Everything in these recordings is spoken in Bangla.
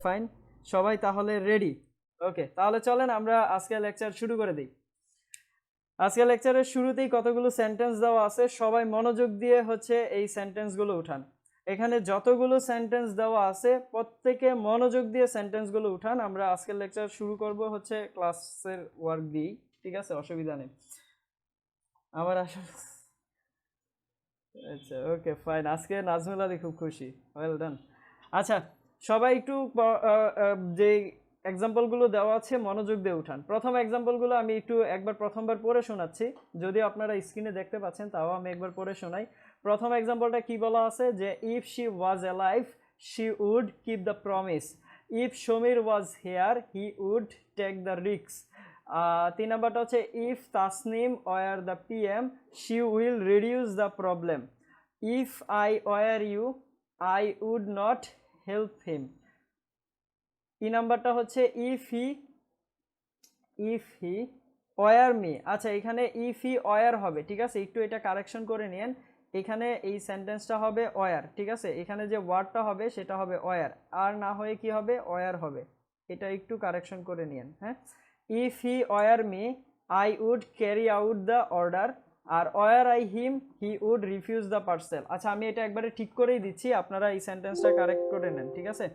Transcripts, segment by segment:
ফাইন, সবাই তাহলে রেডি? ওকে, তাহলে চলেন আমরা আজকের লেকচার শুরু করে দিই। আজকের লেকচারের শুরুতেই কতগুলো সেন্টেন্স দেওয়া আছে, সবাই মনোযোগ দিয়ে হচ্ছে এই সেন্টেন্সগুলো উঠান। এখানে যতগুলো সেন্টেন্স দেওয়া আছে প্রত্যেকে মনোযোগ দিয়ে সেন্টেন্সগুলো উঠান। আমরা আজকের লেকচার শুরু করব হচ্ছে ক্লাসের ওয়ার্ক দিয়েই, ঠিক আছে? অসুবিধা নেই আমার আসলে। আচ্ছা, ওকে ফাইন। আজকে নাজমুল আলী খুব খুশি, ওয়েল ডান। আচ্ছা, সবাই একটু যে এক্সাম্পলগুলো দেওয়া আছে মনোযোগ দিয়ে উঠান। প্রথম এক্সাম্পলগুলো আমি একটু একবার প্রথমবার পড়ে শোনাচ্ছি, যদিও আপনারা স্ক্রিনে দেখতে পাচ্ছেন, তাও আমি একবার পড়ে শোনাই। প্রথম এক্সাম্পলটা কি বলা আছে যে if she was alive she would keep the promise, if Samir was here he would take the risk. 3 নাম্বারটা হচ্ছে if Tasnim were the PM she will reduce the problem, if I were you I would not help him. 3 নাম্বারটা হচ্ছে ইফ হি ওয়ার মি। আচ্ছা, এখানে ইফ হি ওয়ার হবে, ঠিক আছে? একটু এটা কারেকশন করে নিন। এখানে এই সেন্টেন্সটা হবে ওয়ার, ঠিক আছে? এখানে যে ওয়ার্ডটা হবে সেটা হবে ওয়ার, আর না হয়ে কি হবে? ওয়ার হবে। এটা একটু কারেকশন করে নিন, হ্যাঁ? If he were me I would carry out the order, আর were I him he would refuse the parcel. আচ্ছা, আমি এটা একবারে ঠিক করেই দিচ্ছি, আপনারা এই সেন্টেন্সটা কারেক্ট করে নেন, ঠিক আছে?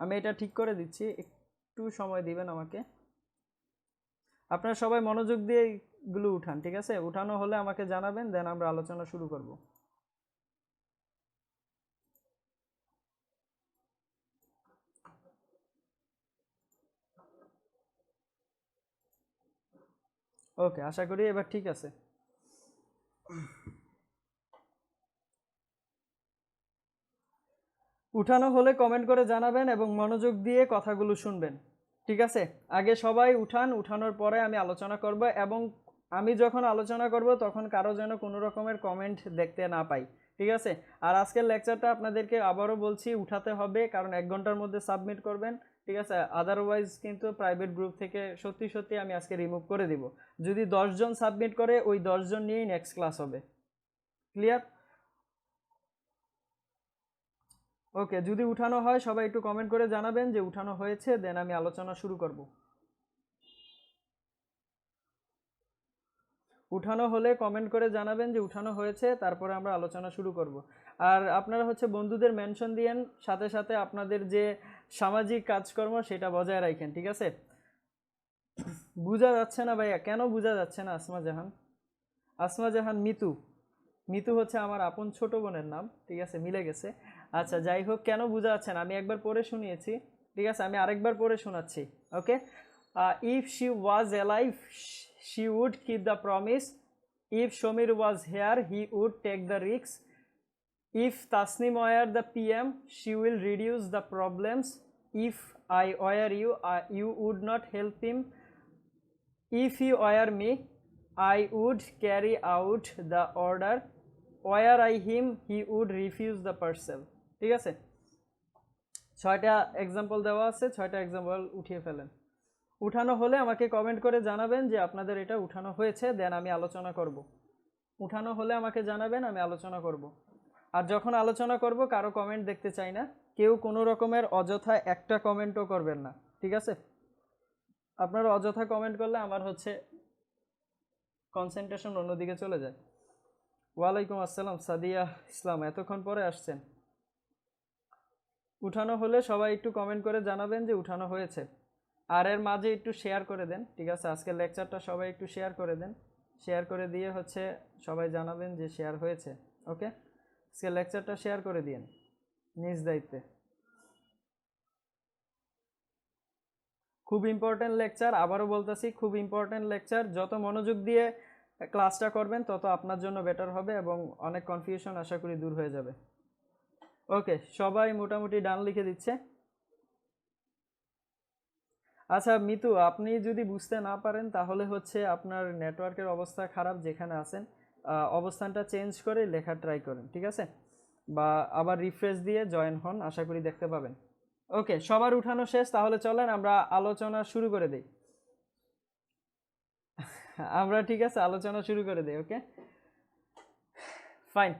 আমি এটা ঠিক করে দিচ্ছি, একটু সময় দিবেন আমাকে। আপনারা সবাই মনোযোগ দিয়ে এগুলো উঠান, ঠিক আছে? উঠানো হলে আমাকে জানাবেন, দেন আমরা আলোচনা শুরু করব। ওকে, আশা করি এবার ঠিক আছে। উঠানো হলে কমেন্ট করে জানাবেন এবং মনোযোগ দিয়ে কথাগুলো শুনবেন, ঠিক আছে? আগে সবাই উঠান, উঠানোর পরে আমি আলোচনা করব, এবং আমি যখন আলোচনা করব তখন কারো যেন কোনো রকমের কমেন্ট দেখতে না পাই, ঠিক আছে? আর আজকের লেকচারটা আপনাদেরকে আবারও বলছি উঠাতে হবে, কারণ 1 ঘন্টার মধ্যে সাবমিট করবেন, ঠিক আছে? আদারওয়াইজ কিন্তু প্রাইভেট গ্রুপ থেকে সত্যি সত্যি আমি আজকে রিমুভ করে দিব। যদি 10 জন সাবমিট করে, ওই 10 জন নিয়েই নেক্সট ক্লাস হবে। ক্লিয়ার? ওকে, যদি উঠানো হয় সবাই একটু কমেন্ট করে জানাবেন যে উঠানো হয়েছে, দেন আমি আলোচনা শুরু করব। উঠানো হলে কমেন্ট করে জানাবেন যে উঠানো হয়েছে, তারপরে আমরা আলোচনা শুরু করব। আর আপনারা হচ্ছে বন্ধুদের মেনশন দিয়েন, সাথে সাথে আপনাদের যে সামাজিক কাজকর্ম সেটা বজায় রাখেন, ঠিক আছে? বোঝা যাচ্ছে না ভাইয়া, কেন বোঝা যাচ্ছে না? আসমা জাহান, আসমা জাহান মিতু, মিতু হচ্ছে আমার আপন ছোট বোনের নাম, ঠিক আছে? মিলে গেছে। আচ্ছা, যাই হোক, কেন বোঝা যাচ্ছে না আমি একবার পড়ে শুনিয়েছি, ঠিক আছে? আমি আরেকবার পড়ে শোনাচ্ছি, okay? If she was alive she would keep the promise, if Samir was here he would take the risk, if Tasnim were the PM she will reduce the problems, if I were you you would not help him, if he were me I would carry out the order, were I him he would refuse the parcel, ঠিক আছে? 6টা এক্সাম্পল দেওয়া আছে, 6টা এক্সাম্পল উঠিয়ে ফেলেন। উঠানো হলে আমাকে কমেন্ট করে জানাবেন যে আপনাদের এটা উঠানো হয়েছে, দেন আমি আলোচনা করব। উঠানো হলে আমাকে জানাবেন, আমি আলোচনা করব। আর যখন আলোচনা করব কারো কমেন্ট দেখতে চাই না, কেউ কোনো রকমের অযথা একটা কমেন্টও করবেন না, ঠিক আছে? আপনারা অযথা কমেন্ট করলে আমার হচ্ছে কনসেন্ট্রেশন অন্যদিকে চলে যায়। ওয়ালাইকুম আসসালাম সাদিয়া ইসলাম, এতক্ষণ পরে আসছেন। উঠানো হলে সবাই একটু কমেন্ট করে জানাবেন যে উঠানো হয়েছে, আর এর মাঝে একটু শেয়ার করে দেন, ঠিক আছে? আজকের লেকচারটা সবাই একটু শেয়ার করে দেন, শেয়ার করে দিয়ে হচ্ছে সবাই জানাবেন যে শেয়ার হয়েছে, ওকে? আজকের লেকচারটা শেয়ার করে দিন নিজ দায়িত্বে। খুব ইম্পর্টেন্ট লেকচার, আবারও বলতেছি খুব ইম্পর্টেন্ট লেকচার। যত মনোযোগ দিয়ে ক্লাসটা করবেন তত আপনার জন্য বেটার হবে এবং অনেক কনফিউশন আশা করি দূর হয়ে যাবে। ওকে, সবাই মোটামুটি ডান লিখে দিচ্ছে। আচ্ছা মিতু, আপনি যদি বুঝতে না পারেন তাহলে হচ্ছে আপনার নেটওয়ার্কের অবস্থা খারাপ, যেখানে আছেন অবস্থানটা চেঞ্জ করে লেখা ট্রাই করেন, ঠিক আছে? বা আবার রিফ্রেশ দিয়ে জয়েন হন, আশা করি দেখতে পাবেন। ওকে, সবার উঠানো শেষ, তাহলে চলেন আমরা আলোচনা শুরু করে দিই। আমরা ঠিক আছে আলোচনা শুরু করে দিই, ওকে ফাইন।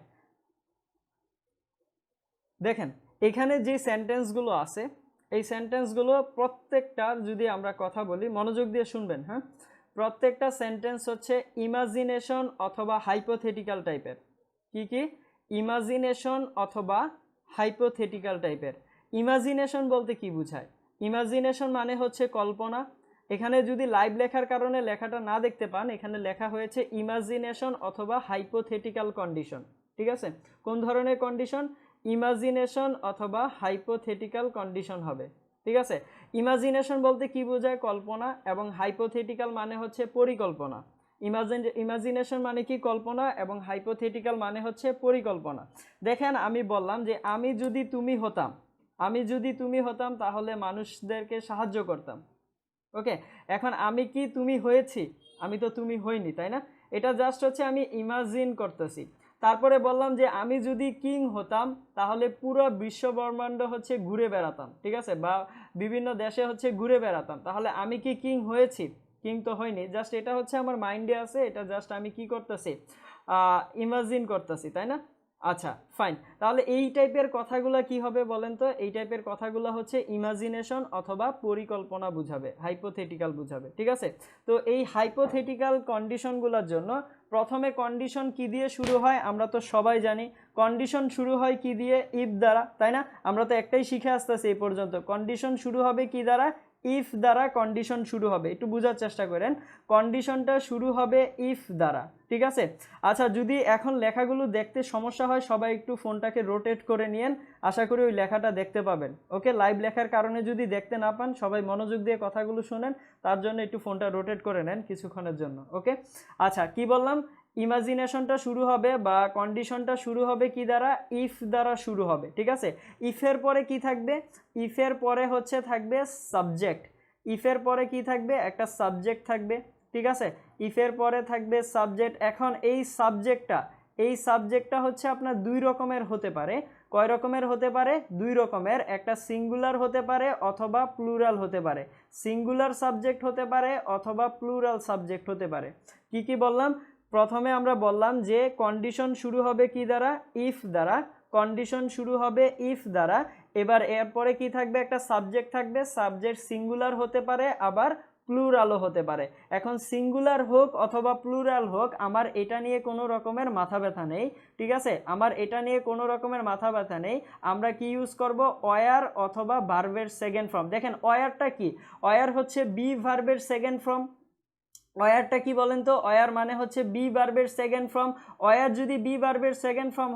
দেখেন, এখানে যে সেন্টেন্সগুলো আছে এই সেন্টেন্সগুলো প্রত্যেকটার যদি আমরা কথা বলি, মনোযোগ দিয়ে শুনবেন, হ্যাঁ। প্রত্যেকটা সেন্টেন্স হচ্ছে ইমাজিনেশন অথবা হাইপোথেটিক্যাল টাইপের। কি ইমাজিনেশন অথবা হাইপোথেটিক্যাল টাইপের। ইমাজিনেশন বলতে কি বোঝায়? ইমাজিনেশন মানে হচ্ছে কল্পনা। এখানে যদি লাইভ লেখার কারণে লেখাটা না দেখতে পান, এখানে লেখা হয়েছে ইমাজিনেশন অথবা হাইপোথেটিক্যাল কন্ডিশন। ঠিক আছে, কোন ধরনের কন্ডিশন? ইমাজিনেশন অথবা হাইপোথেটিক্যাল কন্ডিশন হবে। ঠিক আছে, ইমাজিনেশন বলতে কি বোঝায়? কল্পনা, এবং হাইপোথেটিক্যাল মানে হচ্ছে পরিকল্পনা। ইমাজিনেশন মানে কি? কল্পনা, এবং হাইপোথেটিক্যাল মানে হচ্ছে পরিকল্পনা। দেখেন, আমি বললাম যে আমি যদি তুমি হতাম তাহলে মানুষদেরকে সাহায্য করতাম। ওকে, এখন আমি কি তুমি হয়েছি? আমি তো তুমি হইনি, তাই না? এটা জাস্ট হচ্ছে আমি ইমাজিন করতেছি। তারপরে বললাম যে আমি যদি কিং হতাম তাহলে পুরো বিশ্বব্রহ্মাণ্ড হচ্ছে ঘুরে বেড়াতাম। ঠিক আছে, বা বিভিন্ন দেশে হচ্ছে ঘুরে বেড়াতাম। তাহলে আমি কি কিং হয়েছি? কিং তো হয়নি, জাস্ট এটা হচ্ছে আমার মাইন্ডে আছে, এটা জাস্ট আমি কি করতেছি? ইমাজিন করতেছি, তাই না? আচ্ছা, ফাইন। তাহলে এই টাইপের কথাগুলো কি হবে বলেন তো? এই টাইপের কথাগুলো হচ্ছে ইমাজিনেশন অথবা পরিকল্পনা বুঝাবে, হাইপোথেটিক্যাল বুঝাবে। ঠিক আছে, তো এই হাইপোথেটিক্যাল কন্ডিশনগুলোর জন্য প্রথমে কন্ডিশন কি দিয়ে শুরু হয় আমরা তো সবাই জানি। কন্ডিশন শুরু হয় কি দিয়ে? ইফ দ্বারা, তাই না? আমরা তো একটাই শিখে আসতেছি এই পর্যন্ত। কন্ডিশন শুরু হবে কি দ্বারা? ইফ দ্বারা কন্ডিশন শুরু হবে। একটু বোঝার চেষ্টা করেন, কন্ডিশনটা শুরু হবে ইফ দ্বারা। ঠিক আছে, আচ্ছা, যদি এখন লেখাগুলো দেখতে সমস্যা হয় সবাই একটু ফোনটাকে রোটেট করে নিয়েন, আশা করি ওই লেখাটা দেখতে পাবেন। ওকে, লাইভ লেখার কারণে যদি দেখতে না পান সবাই মনোযোগ দিয়ে কথাগুলো শুনেন, তার জন্য একটু ফোনটা রোটেট করে নেন কিছুক্ষণের জন্য। ওকে, আচ্ছা, কি বললাম? ইমাজিনেশনটা শুরু হবে বা কন্ডিশনটা শুরু হবে কি দ্বারা? ইফ দ্বারা শুরু হবে। ঠিক আছে, ইফের পরে কি থাকবে? ইফের পরে হচ্ছে থাকবে সাবজেক্ট। ইফের পরে কি থাকবে? একটা সাবজেক্ট থাকবে। ঠিক আছে, ইফের পরে থাকবে সাবজেক্ট। এখন এই সাবজেক্টটা হচ্ছে আপনার দুই রকমের হতে পারে। কয় রকমের হতে পারে? দুই রকমের। একটা সিঙ্গুলার হতে পারে অথবা প্লুরাল হতে পারে। সিঙ্গুলার সাবজেক্ট হতে পারে অথবা প্লুরাল সাবজেক্ট হতে পারে। কি বললাম? প্রথমে আমরা বললাম যে কন্ডিশন শুরু হবে কি দ্বারা? ইফ দ্বারা। কন্ডিশন শুরু হবে ইফ দ্বারা। এবার এরপরে কি থাকবে? একটা সাবজেক্ট থাকবে। সাবজেক্ট সিঙ্গুলার হতে পারে আবার প্লুরালও হতে পারে। এখন সিঙ্গুলার হোক অথবা প্লুরাল হোক, আমার এটা নিয়ে কোনো রকমের মাথা ব্যথা নেই। ঠিক আছে, আমার এটা নিয়ে কোনো রকমের মাথা ব্যথা নেই। আমরা কি ইউজ করব? ওয়ার অথবা ভার্বের সেকেন্ড ফর্ম। দেখেন, ওয়ারটা কি? ওয়ার হচ্ছে বি ভার্বের সেকেন্ড ফর্ম। ওয়ারটা কি বলেন তো? ওয়ার মানে হচ্ছে বি ভার্বের সেকেন্ড ফর্ম। ওয়ার যদি বি ভার্বের সেকেন্ড ফর্ম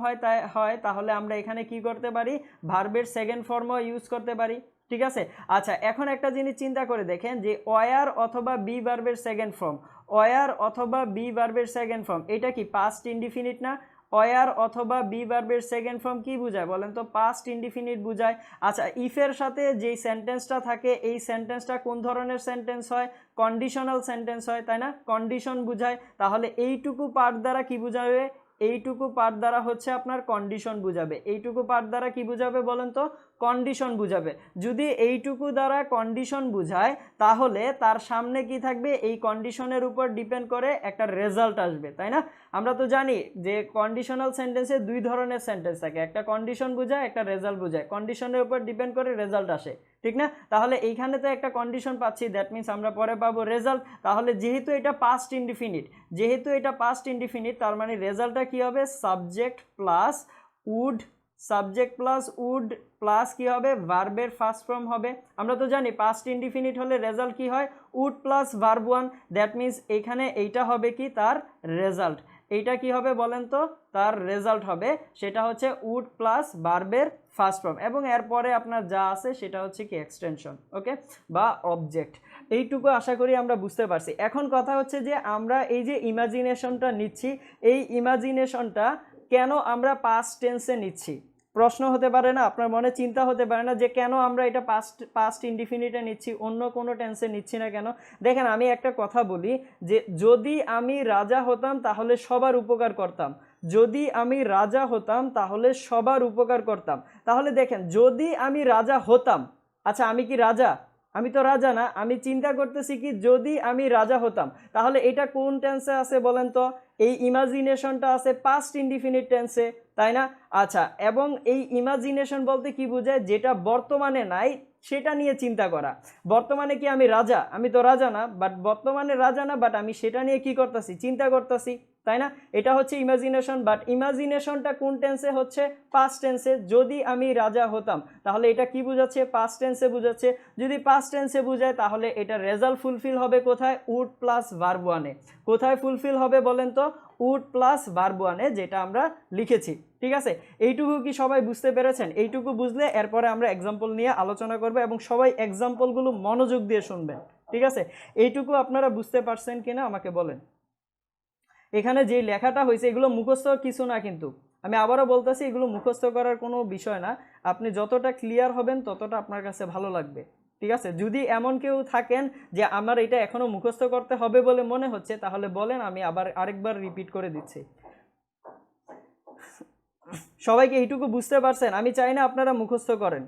হয় তাহলে আমরা এখানে কি করতে পারি? ভার্বের সেকেন্ড ফর্মও ইউজ করতে পারি। ঠিক আছে, আচ্ছা, এখন একটা জিনিস চিন্তা করে দেখেন যে ওয়ার অথবা বি ভার্বের সেকেন্ড ফর্ম, ওয়ার অথবা বি ভার্বের সেকেন্ড ফর্ম, এটা কি পাস্ট ইনডিফিনিট না? ওয়ার অথবা বি ভার্বের সেকেন্ড ফর্ম কি বোঝায় বলেন তো? পাস্ট ইনডিফিনিট বোঝায়। আচ্ছা, ইফের সাথে যেই সেন্টেন্সটা থাকে এই সেন্টেন্সটা কোন ধরনের সেন্টেন্স হয়? কন্ডিশনাল সেন্টেন্স হয়, তাই না? কন্ডিশন বোঝায়। তাহলে এইটুকু পার্ট দ্বারা কি বোঝাবে? এইটুকু পার্ট দ্বারা হচ্ছে আপনার কন্ডিশন বুঝাবে। এইটুকু পার্ট দ্বারা কি বুঝাবে বলেন তো? কন্ডিশন বুঝাবে। যদি এইটুকু দ্বারা কন্ডিশন বুঝায় তাহলে তার সামনে কি থাকবে? এই কন্ডিশনের উপর ডিপেন্ড করে একটা রেজাল্ট আসবে, তাই না? আমরা তো জানি যে কন্ডিশনাল সেন্টেন্সে দুই ধরনের সেন্টেন্স থাকে, একটা কন্ডিশন বোঝায়, একটা রেজাল্ট বোঝায়। কন্ডিশনের উপর ডিপেন্ড করে রেজাল্ট আসে, ঠিক না? তাহলে এইখানে তো একটা কন্ডিশন পাচ্ছি, দ্যাট মিনস আমরা পরে পাবো রেজাল্ট। তাহলে যেহেতু এটা পাস্ট ইনডিফিনিট, তার মানে রেজাল্টটা কি হবে? সাবজেক্ট প্লাস উড প্লাস কি হবে? ভার্বের ফার্স্ট ফর্ম হবে। আমরা তো জানি পাস্ট ইনডিফিনিট হলে রেজাল্ট কি হয়? Would plus verb one. That means এখানে এইটা হবে কি? তার রেজাল্ট। এইটা কি হবে বলেন তো? তার রেজাল্ট হবে। সেটা হচ্ছে উড প্লাস ভার্বের ফার্স্ট ফর্ম, এবং এরপরে আপনার যা আছে সেটা হচ্ছে কি? এক্সটেনশন, ওকে, বা অবজেক্ট। এইটুকু আশা করি আমরা বুঝতে পারছি। এখন কথা হচ্ছে যে আমরা এই যে ইমাজিনেশনটা নিচ্ছি, এই ইমাজিনেশনটা কেন আমরা পাস্ট টেন্সে নিচ্ছি? প্রশ্ন হতে পারে না আপনার মনে? চিন্তা হতে পারে না যে কেন আমরা এটা পাস্ট ইনডিফিনিটে নিচ্ছি, অন্য কোনো টেন্সে নিচ্ছি না কেন? দেখেন, আমি একটা কথা বলি যে যদি আমি রাজা হতাম তাহলে সবার উপকার করতাম। যদি আমি রাজা হতাম তাহলে সবার উপকার করতাম। তাহলে দেখেন, যদি আমি রাজা হতাম, আচ্ছা, আমি কি রাজা? আমি তো রাজা না। আমি চিন্তা করতেছি কি যদি আমি রাজা হতাম, তাহলে এটা কোন টেন্সে আছে বলেন তো? এই ইমাজিনেশনটা আছে পাস্ট ইনডিফিনিট টেন্সে, তাই না? আচ্ছা, এবং এই ইমাজিনেশন বলতে কি বোঝায়? যেটা বর্তমানে নাই সেটা নিয়ে চিন্তা করা। বর্তমানে কি আমি রাজা? আমি তো রাজা না, বাট বর্তমানে রাজা না, বাট আমি সেটা নিয়ে কি করতেছি? চিন্তা করতেছি, তাই না? এটা হচ্ছে ইমাজিনেশন। বাট ইমাজিনেশনটা কোন টেন্সে হচ্ছে? পাস্ট টেন্সে। যদি আমি রাজা হতাম তাহলে এটা কি বোঝাচ্ছে? পাস্ট টেন্সে বোঝাচ্ছে। যদি পাস্ট টেন্সে বোঝায় তাহলে এটা রেজাল্ট ফুলফিল হবে কোথায়? উড প্লাস ভার্ব ওয়ানে। কোথায় ফুলফিল হবে বলেন তো? উড প্লাস ভার্ব ওয়ানে, যেটা আমরা লিখেছি। ঠিক আছে, এইটুকু কি সবাই বুঝতে পেরেছেন? এইটুকু বুঝলে এরপরে আমরা এক্সাম্পল নিয়ে আলোচনা করব এবং সবাই এক্সাম্পলগুলো মনোযোগ দিয়ে শুনবেন। ঠিক আছে, এইটুকু আপনারা বুঝতে পারছেন কিনা আমাকে বলেন। এখানে যে লেখাটা হয়েছে এগুলো মুখস্থ কিছু না, কিন্তু আমি আবারও বলতেছি এগুলো মুখস্থ করার কোনো বিষয় না। আপনি যতটা ক্লিয়ার হবেন ততটা আপনার কাছে ভালো লাগবে। ঠিক আছে, যদি এমন কেউ থাকেন যে আমার এটা এখনো মুখস্থ করতে হবে বলে মনে হচ্ছে, তাহলে বলেন, আমি আবার আরেকবার রিপিট করে দিচ্ছি। সবাইকে এইটুকু বুঝতে পারছেন? আমি চাই না আপনারা মুখস্থ করেন।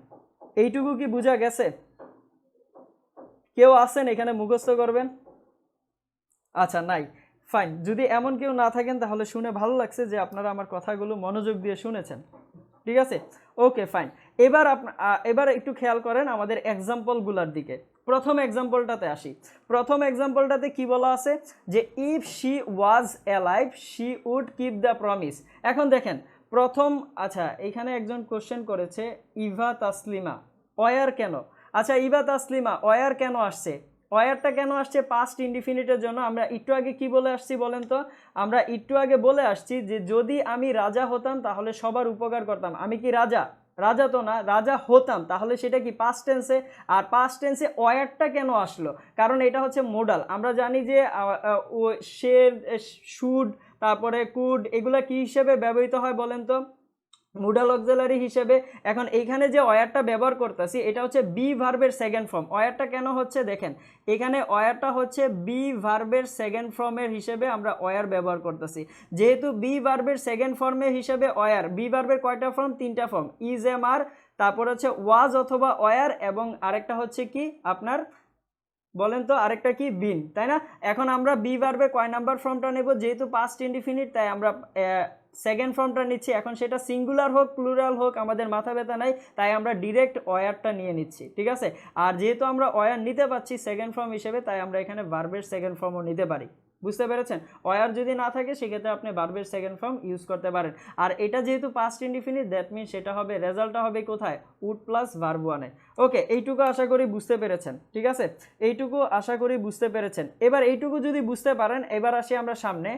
এইটুকু কি বোঝা গেছে? কেউ আছেন এখানে মুখস্থ করবেন? আচ্ছা, নাই, ফাইন। যদি এমন কেউ না থাকেন তাহলে শুনে ভালো লাগছে যে আপনারা আমার কথাগুলো মনোযোগ দিয়ে শুনেছেন। ঠিক আছে, ওকে, ফাইন। এবার একটু খেয়াল করেন আমাদের এক্সাম্পলগুলোর দিকে। প্রথম এক্সাম্পলটাতে আসি। প্রথম এক্সাম্পলটাতে কি বলা আছে? যে if she was alive she would keep the promise. এখন দেখেন প্রথম, আচ্ছা এইখানে একজন কোশ্চেন করেছে ইভা তাসলিমা, ওয়ার কেন? আচ্ছা ইভা তাসলিমা, ওয়ার কেন আসছে? ওয়ারটা কেন আসছে? পাস্ট ইনডিফিনিটের জন্য। আমরা একটু আগে কি বলে আসছি বলেন তো? আমরা একটু আগে বলে আসছি যে যদি আমি রাজা হতাম তাহলে সবার উপকার করতাম। আমি কি রাজা? রাজা তো না, রাজা হতাম, তাহলে সেটা কি পাস্ট টেন্সে। আর পাস্ট টেন্সে ওয়ারটা কেন আসলো? কারণ এটা হচ্ছে মোডাল। আমরা জানি যে সে, শুড, তারপরে কুড, এগুলা কি হিসেবে ব্যবহৃত হয় বলেন তো? মুডাল অক্সিলারি হিসেবে। এখন এইখানে যে ওয়ারটা ব্যবহার করতেছি এটা হচ্ছে বি ভার্বের সেকেন্ড ফর্ম। ওয়ারটা কেন হচ্ছে দেখেন, এখানে ওয়ারটা হচ্ছে বি ভার্বের সেকেন্ড ফর্মের হিসেবে আমরা ওয়ার ব্যবহার করতেছি। যেহেতু বি ভার্বের সেকেন্ড ফর্মের হিসেবে ওয়ার, বি ভার্বের কয়টা ফর্ম? তিনটা ফর্ম, ইজ, এম, আর, তারপর হচ্ছে ওয়াজ অথবা ওয়ার, এবং আরেকটা হচ্ছে কি আপনার বলেন তো? আরেকটা কি? বিন, তাই না? এখন আমরা বি ভার্বে কয় নাম্বার ফর্মটা নেব? যেহেতু পাস্ট ইনডিফিনিট তাই আমরা সেকেন্ড ফর্মটা নিচ্ছি। এখন সেটা সিঙ্গুলার হোক প্লুরাল হোক আমাদের মাথা ব্যথা নাই, তাই আমরা ডিরেক্ট ওয়ারটা নিয়ে নিচ্ছি। ঠিক আছে, আর যেহেতু আমরা ওয়ার নিতে পারছি সেকেন্ড ফর্ম হিসেবে, তাই আমরা এখানে ভার্বের সেকেন্ড ফর্মও নিতে পারি। বুঝতে পেরেছেন? ওয়ার যদি না থাকে সেক্ষেত্রে আপনি ভার্বের সেকেন্ড ফর্ম ইউজ করতে পারেন। আর এটা যেহেতু পাস্ট ইনডিফিনিট, দ্যাট মিন সেটা হবে, রেজাল্টটা হবে কোথায়? উড প্লাস ভার্ব ওয়ানে। ওকে, এইটুকু আশা করি বুঝতে পেরেছেন। ঠিক আছে, এইটুকু আশা করি বুঝতে পেরেছেন। এবার এইটুকু যদি বুঝতে পারেন, এবার আসি আমরা সামনে,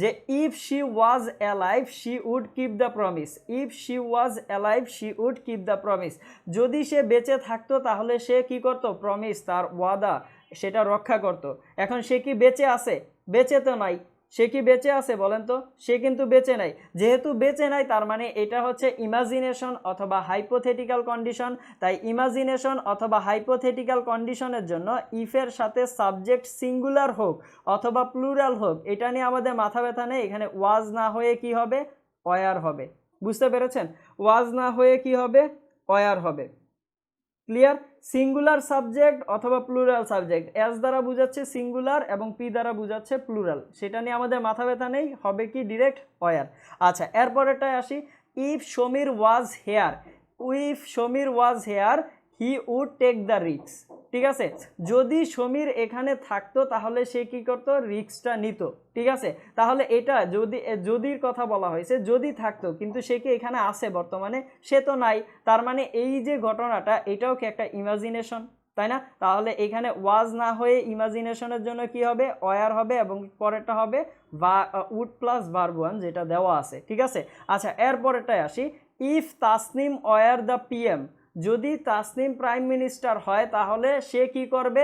যে if she was alive she would keep the promise. If she was alive she would keep the promise. যদি সে বেঁচে থাকতো তাহলে সে কি করতো? প্রমিস, তার ওয়াদা, সেটা রক্ষা করত। এখন সে কি বেঁচে আছে? বেঁচে তো নাই। সে কি বেঁচে আছে বলেন তো? সে কিন্তু বেঁচে নাই। যেহেতু বেঁচে নাই তার মানে এটা হচ্ছে ইমাজিনেশন অথবা হাইপোথেটিক্যাল কন্ডিশন। তাই ইমাজিনেশন অথবা হাইপোথেটিক্যাল কন্ডিশনের জন্য ইফের সাথে সাবজেক্ট সিঙ্গুলার হোক অথবা প্লুরাল হোক এটা নিয়ে আমাদের মাথা ব্যথা নেই। এখানে ওয়াজ না হয়ে কি হবে? ওয়ার হবে। বুঝতে পেরেছেন? ওয়াজ না হয়ে কি হবে? ওয়ার হবে। ক্লিয়ার? সিঙ্গুলার সাবজেক্ট অথবা প্লুরাল সাবজেক্ট, এস দ্বারা বুঝাচ্ছে সিঙ্গুলার এবং পি দ্বারা বুঝাচ্ছে প্লুরাল, সেটা নিয়ে আমাদের মাথা ব্যথা নেই, হবে কি? Direct were. আচ্ছা, এরপরেরটায় আসি। If Samir was here, if Samir was here he would take the risk. ঠিক আছে, যদি সমীর এখানে থাকতো তাহলে সে কি করতো? রিস্কটা নিত। ঠিক আছে, তাহলে এটা যদির কথা বলা হয়েছে, যদি থাকতো, কিন্তু সে কি এখানে আছে বর্তমানে? সে তো নাই। তার মানে এই যে ঘটনাটা এটাও কি একটা ইমাজিনেশন, তাই না? তাহলে এখানে ওয়াজ না হয়ে ইমাজিনেশনের জন্য কি হবে? ওয়ার হবে, এবং পরেরটা হবে উড প্লাস ভার্ব ওয়ান, যেটা দেওয়া আছে। ঠিক আছে, আচ্ছা এরপরেরটায় আসি। If Tasnim were the PM, যদি তাসনিম প্রাইম মিনিস্টার হয় তাহলে সে কি করবে?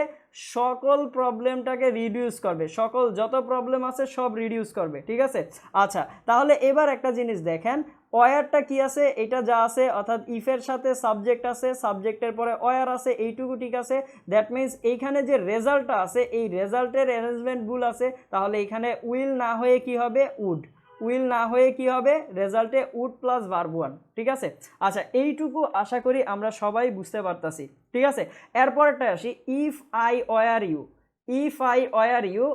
সকল প্রবলেমটাকে রিডিউস করবে, সকল যত প্রবলেম আছে সব রিডিউস করবে। ঠিক আছে, আচ্ছা তাহলে এবার একটা জিনিস দেখেন, ওয়ারটা কি আছে? এটা যা আছে, অর্থাৎ ইফের সাথে সাবজেক্ট আছে, সাবজেক্টের পরে ওয়ার আছে, এইটুকু ঠিক আছে। দ্যাট মিনস এইখানে যে রেজাল্টটা আছে এই রেজাল্টের অ্যারেঞ্জমেন্ট ভুল আছে, তাহলে এখানে উইল না হয়ে কি হবে? উড। উইল না হয়ে কি হবে? রেজাল্টে উড প্লাস ভার্ব ওয়ান। ঠিক আছে, আচ্ছা এইটুকু আশা করি আমরা সবাই বুঝতে পারতাছি। ঠিক আছে, এরপরটা আসি। If I were you, if I were you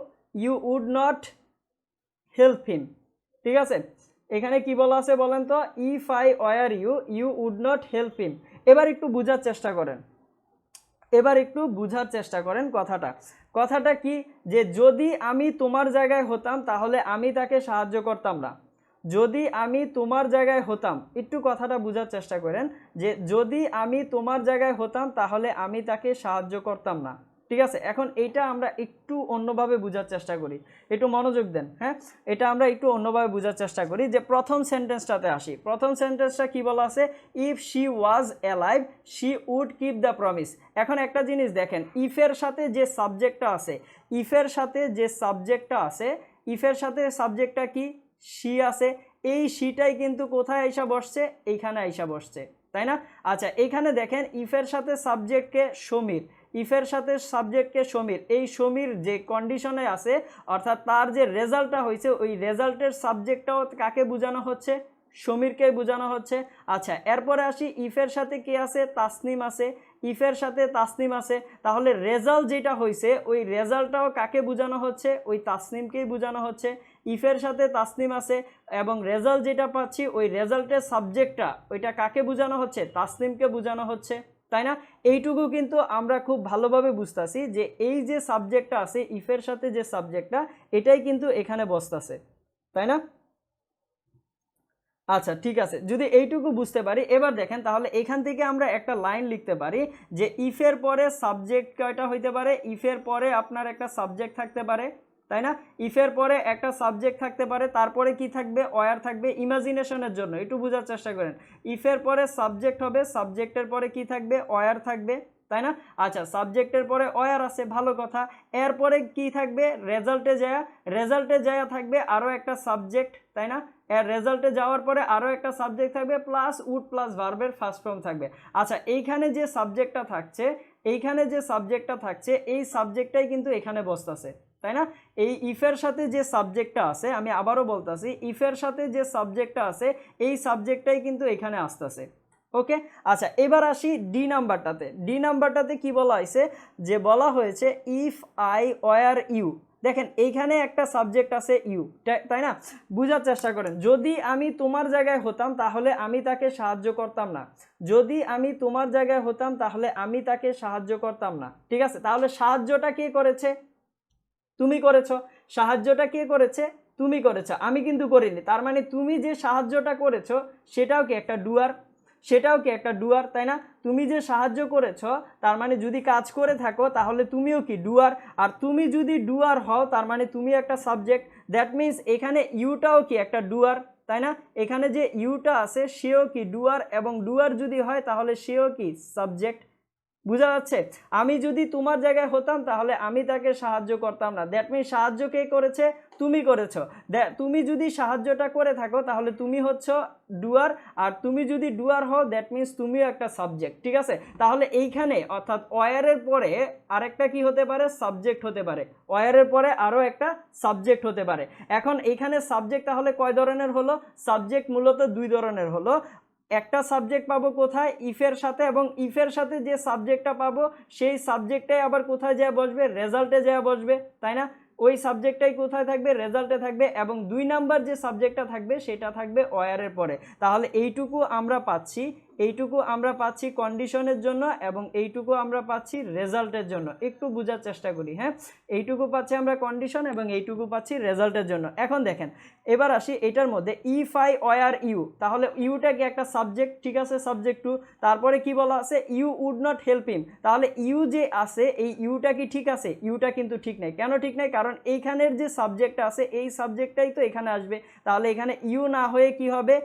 you would not help him, ঠিক আছে। এখানে কি বলা আছে বলেন তো, if I were you you would not help him. এবার একটু বোঝার চেষ্টা করেন, এবার একটু বুঝার চেষ্টা করেন কথাটা কি, যে যদি আমি তোমার জায়গায় হতাম তাহলে আমি তাকে সাহায্য করতাম না। যদি আমি তোমার জায়গায় হতাম, একটু কথাটা বুঝার চেষ্টা করেন, যে যদি আমি তোমার জায়গায় হতাম তাহলে আমি তাকে সাহায্য করতাম না, ঠিক আছে। এখন এইটা আমরা একটু অন্যভাবে বোঝার চেষ্টা করি, একটু মনোযোগ দেন, হ্যাঁ। এটা আমরা একটু অন্যভাবে বোঝার চেষ্টা করি, যে প্রথম সেন্টেন্সটাতে আসি। প্রথম সেন্টেন্সটা কি বলা আছে, if she was alive she would keep the promise. এখন একটা জিনিস দেখেন, ইফের সাথে যে সাবজেক্টটা আছে, ইফের সাথে যে সাবজেক্টটা আছে, ইফের সাথে সাবজেক্টটা কি, শি আছে। এই শিটাই কিন্তু কোথায় আইসা বসছে, এইখানে আইসা বসছে, তাই না? আচ্ছা, এইখানে দেখেন ইফের সাথে সাবজেক্টকে সমীর, ইফের সাথে সাবজেক্টকে সমীর, এই সমীর যে কন্ডিশনে আছে, অর্থাৎ তার যে রেজাল্টটা হয়েছে, ওই রেজাল্টের সাবজেক্টটাও কাকে বোঝানো হচ্ছে, সমীরকে বোঝানো হচ্ছে। আচ্ছা, এরপরে আসি, ইফের সাথে কে আছে, তাসনিম আছে, ইফের সাথে তাসনিম আছে, তাহলে রেজাল্ট যেটা হয়েছে ওই রেজাল্টটাও কাকে বোঝানো হচ্ছে, ওই তাসনিমকেই বোঝানো হচ্ছে। ইফের সাথে তাসনিম আছে এবং রেজাল্ট যেটা পাচ্ছি ওই রেজাল্টের সাবজেক্টটা ওইটা কাকে বোঝানো হচ্ছে, তাসনিমকে বোঝানো হচ্ছে, তাই না? এইটুকু কিন্তু আমরা খুব ভালোভাবে বুঝতেছি যে এই যে সাবজেক্টটা আছে, ইফের সাথে যে সাবজেক্টটা, এটাই কিন্তু এখানে বসতেছে, তাই না? আচ্ছা, ঠিক আছে, যদি এইটুকু বুঝতে পারি, এবার দেখেন তাহলে এখান থেকে আমরা একটা লাইন লিখতে পারি যে ইফের পরে সাবজেক্ট কয়টা হইতে পারে, ইফের পরে আপনার একটা সাবজেক্ট থাকতে পারে, তাই না? ইফের পরে একটা সাবজেক্ট থাকতে পারে, তারপরে কি থাকবে, ওয়ার থাকবে। ইমাজিনেশনের জন্য একটু বোঝার চেষ্টা করেন, ইফের পরে সাবজেক্ট হবে, সাবজেক্টের পরে কি থাকবে, ওয়ার থাকবে, তাই না? আচ্ছা, সাবজেক্টের পরে ওয়ার আছে, ভালো কথা। এরপরে কি থাকবে, রেজাল্টে যায় থাকবে আরও একটা সাবজেক্ট, তাই না? এর রেজাল্টে যাওয়ার পরে আরও একটা সাবজেক্ট থাকবে, প্লাস উড প্লাস ভার্বের ফার্স্ট ফর্ম থাকবে। আচ্ছা, এইখানে যে সাবজেক্টটা থাকছে, এই সাবজেক্টটাই কিন্তু এখানে বসতেছে, তাই না? এই ইফের সাথে যে সাবজেক্টটা আছে, আমি আবারও বলতেছি, ইফের সাথে যে সাবজেক্টটা আছে এই সাবজেক্টটাই কিন্তু এখানে আসতেছে। ওকে, আচ্ছা, এবার আসি ডি নাম্বারটাতে কি বলা হয়েছে, যে বলা হয়েছে ইফ আই ওয়ার ইউ। দেখেন এইখানে একটা সাবজেক্ট আছে ইউ, তাই না? বুঝার চেষ্টা করেন, যদি আমি তোমার জায়গায় হতাম তাহলে আমি তাকে সাহায্য করতাম না, যদি আমি তোমার জায়গায় হতাম তাহলে আমি তাকে সাহায্য করতাম না, ঠিক আছে। তাহলে সাহায্যটা কে করেছে, তুমি করেছো। সাহায্যটা কে করেছে, তুমি করেছো, আমি কিন্তু করিনি। তার মানে তুমি যে সাহায্যটা করেছো সেটাও কি একটা ডুয়ার, তাই না? তুমি যে সাহায্য করেছো, তার মানে যদি কাজ করে থাকো তাহলে তুমিও কি ডুয়ার, আর তুমি যদি ডুয়ার হও তার মানে তুমি একটা সাবজেক্ট। দ্যাট মিনস এখানে ইউটাও কি একটা ডুয়ার, তাই না? এখানে যে ইউটা আছে সেও কি ডুয়ার, এবং ডুয়ার যদি হয় তাহলে সেও কি সাবজেক্ট। বুঝা যাচ্ছে? আমি যদি তোমার জায়গায় হতাম তাহলে আমি তাকে সাহায্য করতাম না। দ্যাট মিনস সাহায্য কে করেছে, তুমি করেছো। তুমি যদি সাহায্যটা করে থাকো তাহলে তুমি হচ্ছ ডুয়ার, আর তুমি যদি ডুয়ার হও দ্যাট মিনস তুমিও একটা সাবজেক্ট, ঠিক আছে। তাহলে এইখানে অর্থাৎ ওয়ারের পরে আরেকটা কি হতে পারে, সাবজেক্ট হতে পারে, ওয়ারের পরে আরও একটা সাবজেক্ট হতে পারে। এখন এইখানে সাবজেক্ট তাহলে কয় ধরনের হলো, সাবজেক্ট মূলত দুই ধরনের হলো। একটা সাবজেক্ট পাবো কোথায়, ইফের সাথে, এবং ইফের সাথে যে সাবজেক্টটা পাবো সেই সাবজেক্টটাই আবার কোথায় যায় বসবে, রেজাল্টে যায় বসবে, তাই না? ওই সাবজেক্টটাই কোথায় থাকবে, রেজাল্টে থাকবে, এবং দুই নাম্বার যে সাবজেক্টটা থাকবে সেটা থাকবে ওয়ারের পরে। তাহলে এইটুকু আমরা পাচ্ছি কন্ডিশনের জন্য, এবং এইটুকু আমরা পাচ্ছি রেজাল্টের জন্য। একটু বোঝার চেষ্টা করি, হ্যাঁ। এইটুকু পাচ্ছি আমরা কন্ডিশন, এবং এইটুকু পাচ্ছি রেজাল্টের জন্য। এখন দেখেন, এবার আসি এটার মধ্যে ইফ আই ওয়ার ইউ, তাহলে ইউটা কি একটা সাবজেক্ট, ঠিক আছে, সাবজেক্ট টু। তারপরে কি বলা আছে, you would not help him, তাহলে ইউ যে আছে এই ইউটা কি ঠিক আছে, ইউটা কিন্তু ঠিক নেই। কেন ঠিক নেই, কারণ এইখানের যে সাবজেক্টটা আছে এই সাবজেক্টটাই তো এখানে আসবে, তাহলে এখানে ইউ না হয়ে কি হবে,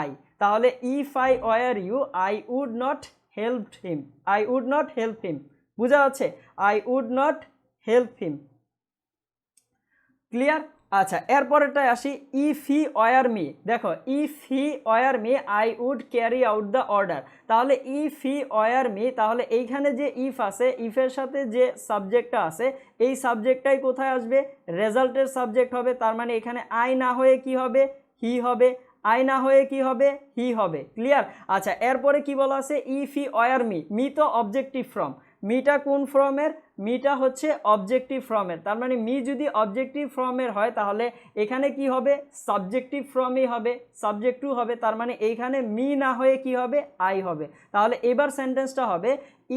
আই। তাহলে if I were you I would not help him, বুঝা যাচ্ছে, I would not help him, clear? আচ্ছা, এরপরেরটায় আসি, ইফ হি ওয়ার মি। দেখো, if he were me I would carry out the order. তাহলে ইফ হি ওয়ার মি, তাহলে এইখানে যে ইফ আছে, ইফের সাথে যে সাবজেক্টটা আছে এই সাবজেক্টটাই কোথায় আসবে, রেজাল্টের সাবজেক্ট হবে। তার মানে এখানে আই না হয়ে কি হবে, হি হবে, আই না হয়ে কি হবে, হি হবে, ক্লিয়ার? আচ্ছা, এরপরে কি বলা আছে, if he were me, me তো অবজেক্টিভ ফর্ম, মিটা কোন ফর্মের? মিটা হচ্ছে অবজেক্টিভ ফর্মের। তার মানে মি যদি অবজেক্টিভ ফর্মের হয় তাহলে এখানে কি হবে? সাবজেক্টিভ ফর্মই হবে, সাবজেক্ট টু হবে। তার মানে এইখানে মি না হয়ে কি হবে? আই হবে। তাহলে এবার সেন্টেন্সটা হবে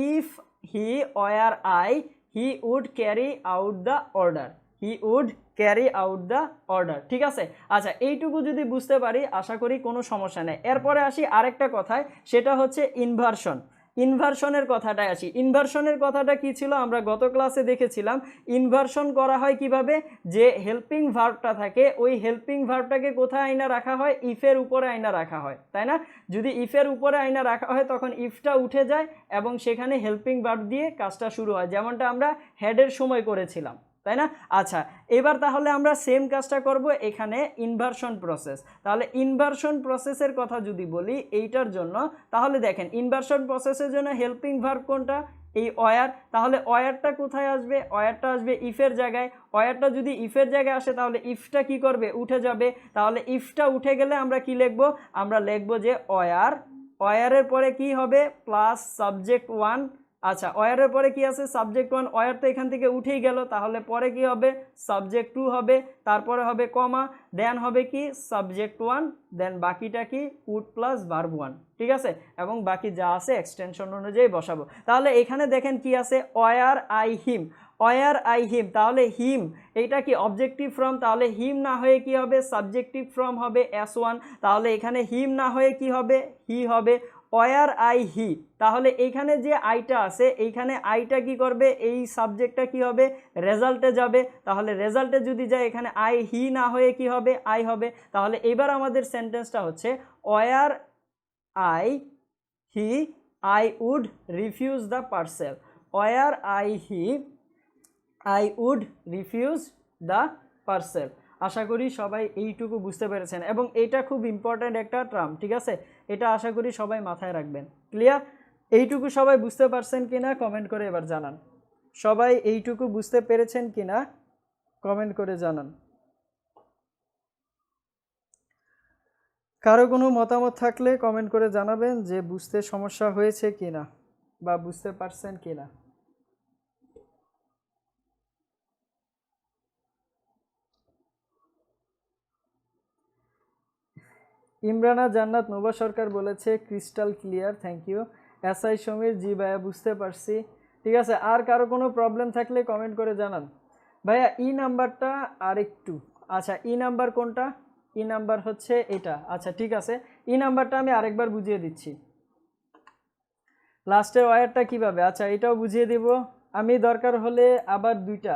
if he were I he would carry out the order, he would carry out the order. ঠিক আছে, আচ্ছা এইটুকু যদি বুঝতে পারি আশা করি কোনো সমস্যা নেই। এরপরে আসি আরেকটা কথায়, সেটা হচ্ছে ইনভার্সন। ইনভার্সনের কথাটায় আসি। ইনভার্সনের কথাটা কি ছিল? আমরা গত ক্লাসে দেখেছিলাম ইনভার্সন করা হয় কিভাবে, যে হেল্পিং ভার্বটা থাকে ওই হেল্পিং ভার্বটাকে কোথায় আইনা রাখা হয়? ইফের উপরে আইনা রাখা হয়, তাই না? যদি ইফের উপরে আইনা রাখা হয় তখন ইফটা উঠে যায় এবং সেখানে হেল্পিং ভার্ব দিয়ে কাজটা শুরু হয়, যেমনটা আমরা হেডের সময় করেছিলাম, তাই না? আচ্ছা এবার তাহলে আমরা সেম কাজটা করব এখানে ইনভার্সন প্রসেস। তাহলে ইনভার্সন প্রসেসের কথা যদি বলি এইটার জন্য, তাহলে দেখেন ইনভার্সন প্রসেসের জন্য হেল্পিং ভার্ব কোনটা? এই ওয়ার। তাহলে ওয়ারটা কোথায় আসবে? ওয়ারটা আসবে ইফের জায়গায়। ওয়ারটা যদি ইফের জায়গায় আসে তাহলে ইফটা কি করবে? উঠে যাবে। তাহলে ইফটা উঠে গেলে আমরা কি লিখব? আমরা লিখব যে ওয়ার, ওয়ারের পরে কি হবে? Plus subject one. আচ্ছা ওয়ারের পরে কি আছে? Subject one. ওয়ার তো এখান থেকে উঠেই গেল, তাহলে পরে কি হবে? সাবজেক্ট টু হবে, তারপরে হবে কমা, দেন হবে কি? সাবজেক্ট ওয়ান, দেন বাকিটা কি? Would plus verb one. ঠিক আছে, এবং বাকি যা আছে এক্সটেনশন অনুযায়ী বসাবো। তাহলে এখানে দেখেন কি আছে? Were I him, were I him. তাহলে হিম এইটা কি অবজেক্টিভ ফর্ম? তাহলে হিম না হয়ে কি হবে? সাবজেক্টিভ ফর্ম হবে এস ওয়ান। তাহলে এখানে হিম না হয়ে কি হবে? হি হবে। ওয়ার আই হি, তাহলে এইখানে যে আইটা আছে এইখানে আইটা কি করবে? এই সাবজেক্টটা কি হবে? রেজাল্টে যাবে। তাহলে রেজাল্টে যদি যায় এখানে আই হি না হয়ে কি হবে? আই হবে। তাহলে এবার আমাদের সেন্টেন্সটা হচ্ছে were I he I would refuse the parcel, were I he I would refuse the parcel. আশা করি সবাই এইটুকু বুঝতে পেরেছেন এবং এটা খুব ইম্পর্ট্যান্ট একটা টার্ম। ঠিক আছে, এটা আশা করি সবাই মাথায় রাখবেন। ক্লিয়ার? এইটুকু সবাই বুঝতে পারছেন কিনা কমেন্ট করে এবার জানান। সবাই এইটুকু বুঝতে পেরেছেন কিনা কমেন্ট করে জানান। কারো কোনো মতামত থাকলে কমেন্ট করে জানাবেন যে বুঝতে সমস্যা হয়েছে কিনা বা বুঝতে পারছেন কিনা। ইমরানা জান্নাত নোভা সরকার বলেছে crystal clear, thank you. SI Samir, জি ভাইয়া বুঝতে পারছি। ঠিক আছে, আর কারো কোনো প্রবলেম থাকলে কমেন্ট করে জানান। ভাইয়া ই নাম্বারটা আরেকটু, আচ্ছা ই নাম্বার কোনটা? ই নাম্বার হচ্ছে এটা। আচ্ছা ঠিক আছে, ই নাম্বারটা আমি আরেকবার বুঝিয়ে দিচ্ছি। লাস্টের ওয়ারটা কিভাবে? আচ্ছা এটাও বুঝিয়ে দিব আমি, দরকার হলে আবার দুইটা,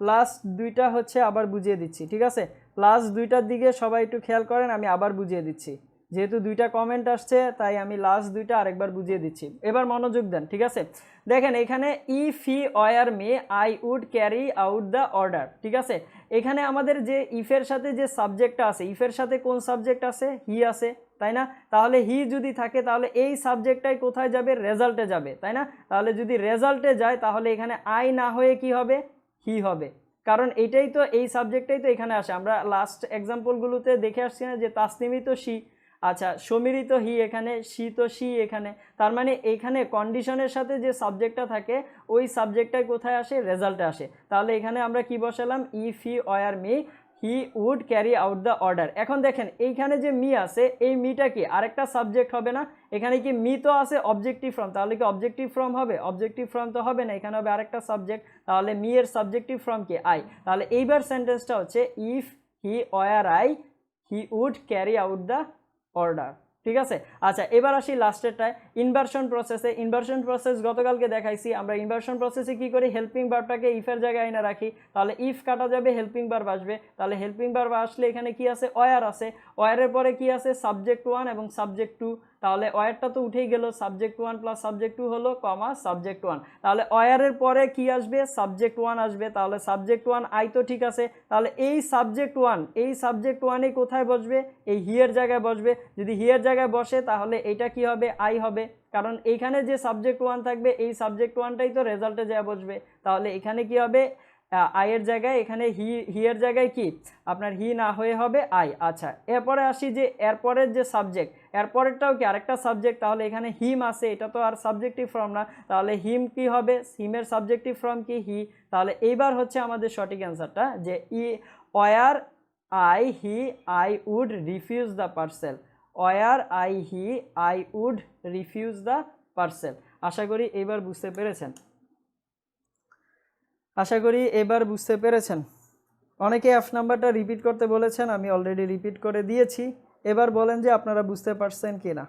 লাস্ট দুইটা হচ্ছে আবার বুঝিয়ে দিচ্ছি। ঠিক আছে, লাস্ট দুইটার দিকে সবাই একটু খেয়াল করেন, আমি আবার বুঝিয়ে দিচ্ছি। যেহেতু দুইটা কমেন্ট আসছে তাই আমি লাস্ট দুইটা আরেকবার বুঝিয়ে দিচ্ছি। এবার মনোযোগ দেন। ঠিক আছে, দেখেন এখানে if he were me I would carry out the order. ঠিক আছে, এখানে আমাদের যে ইফের সাথে যে সাবজেক্টটা আছে, ইফের সাথে কোন সাবজেক্ট আছে? হি আছে, তাই না? তাহলে হি যদি থাকে তাহলে এই সাবজেক্টটাই কোথায় যাবে? রেজাল্টে যাবে, তাই না? তাহলে যদি রেজাল্টে যায় তাহলে এখানে আই না হয়ে কি হবে? হি হবে, কারণ এটাই তো, এই সাবজেক্টটাই তো এখানে আসে। আমরা লাস্ট এক্সাম্পলগুলোতে দেখে আসছি না যে তাসনিমি তো সি, আচ্ছা সমীরই তো হি, এখানে সি তো সি এখানে। তার মানে এখানে কন্ডিশনের সাথে যে সাবজেক্টটা থাকে ওই সাবজেক্টটাই কোথায় আসে? রেজাল্টে আসে। তাহলে এখানে আমরা কি বসালাম? If he were me he would carry out the order. এখন দেখেন এইখানে যে মি আছে, এই মিটা কি আরেকটা সাবজেক্ট হবে না? এখানে কি মি তো আছে অবজেক্টিভ ফর্ম, তাহলে কি অবজেক্টিভ ফর্ম হবে? অবজেক্টিভ ফর্ম তো হবে না, এখানে হবে আরেকটা সাবজেক্ট। তাহলে মি এর সাবজেক্টিভ ফর্ম কি? আই। তাহলে এইবার সেন্টেন্সটা হচ্ছে if he were I he would carry out the order. ঠিক আছে, আচ্ছা এবার আসি লাস্টেরটায়, ইনভার্সন প্রসেসে। ইনভার্সন প্রসেস গতকালকে দেখাইছি। আমরা ইনভার্সন প্রসেসে কি করি? হেল্পিং ভার্বটাকে ইফের জায়গায় এনে রাখি। তাহলে ইফ কাটা যাবে, হেল্পিং ভার্ব আসবে। তাহলে হেল্পিং ভার্ব আসলে এখানে কি আছে? ওয়ার আছে। ওয়ারের পরে কি আছে? সাবজেক্ট ওয়ান এবং সাবজেক্ট টু। তাহলে ওয়ারটা তো উঠেই গেল, subject one plus subject to হলো কমা সাবজেক্ট ওয়ান। তাহলে ওয়ারের পরে কি আসবে? সাবজেক্ট ওয়ান আসবে। তাহলে সাবজেক্ট ওয়ান আই তো ঠিক আছে। তাহলে এই সাবজেক্ট ওয়ানে কোথায় বসবে? এই হিয়ের জায়গায় বসবে। যদি হিয়ের জায়গায় বসে তাহলে এটা কি হবে? আই হবে, কারণ এইখানে যে সাবজেক্ট ওয়ান থাকবে এই সাবজেক্ট ওয়ানটাই তো রেজাল্টে যা বসবে। তাহলে এখানে কি হবে? আইয়ের জায়গায় এখানে হিয়ের জায়গায় কি আপনার হি না হয়ে হবে আই। আচ্ছা এরপরে আসি যে এরপরের যে সাবজেক্ট, এরপরেরটাও কি আরেকটা সাবজেক্ট, তাহলে এখানে হিম আছে, এটা তো আর সাবজেক্টিভ ফর্ম না, তাহলে হিম কি হবে, হিমের সাবজেক্টিভ ফর্ম কি হি। তাহলে এইবার হচ্ছে আমাদের সঠিক অ্যান্সারটা যে were I he I would refuse the parcel, were I he I would refuse the parcel. আশা করি এবার বুঝতে পেরেছেন, আশা করি এবার বুঝতে পেরেছেন। অনেকে এফ নাম্বারটা রিপিট করতে বলেছেন, আমি অলরেডি রিপিট করে দিয়েছি। এবার বলেন যে আপনারা বুঝতে পারছেন কি না।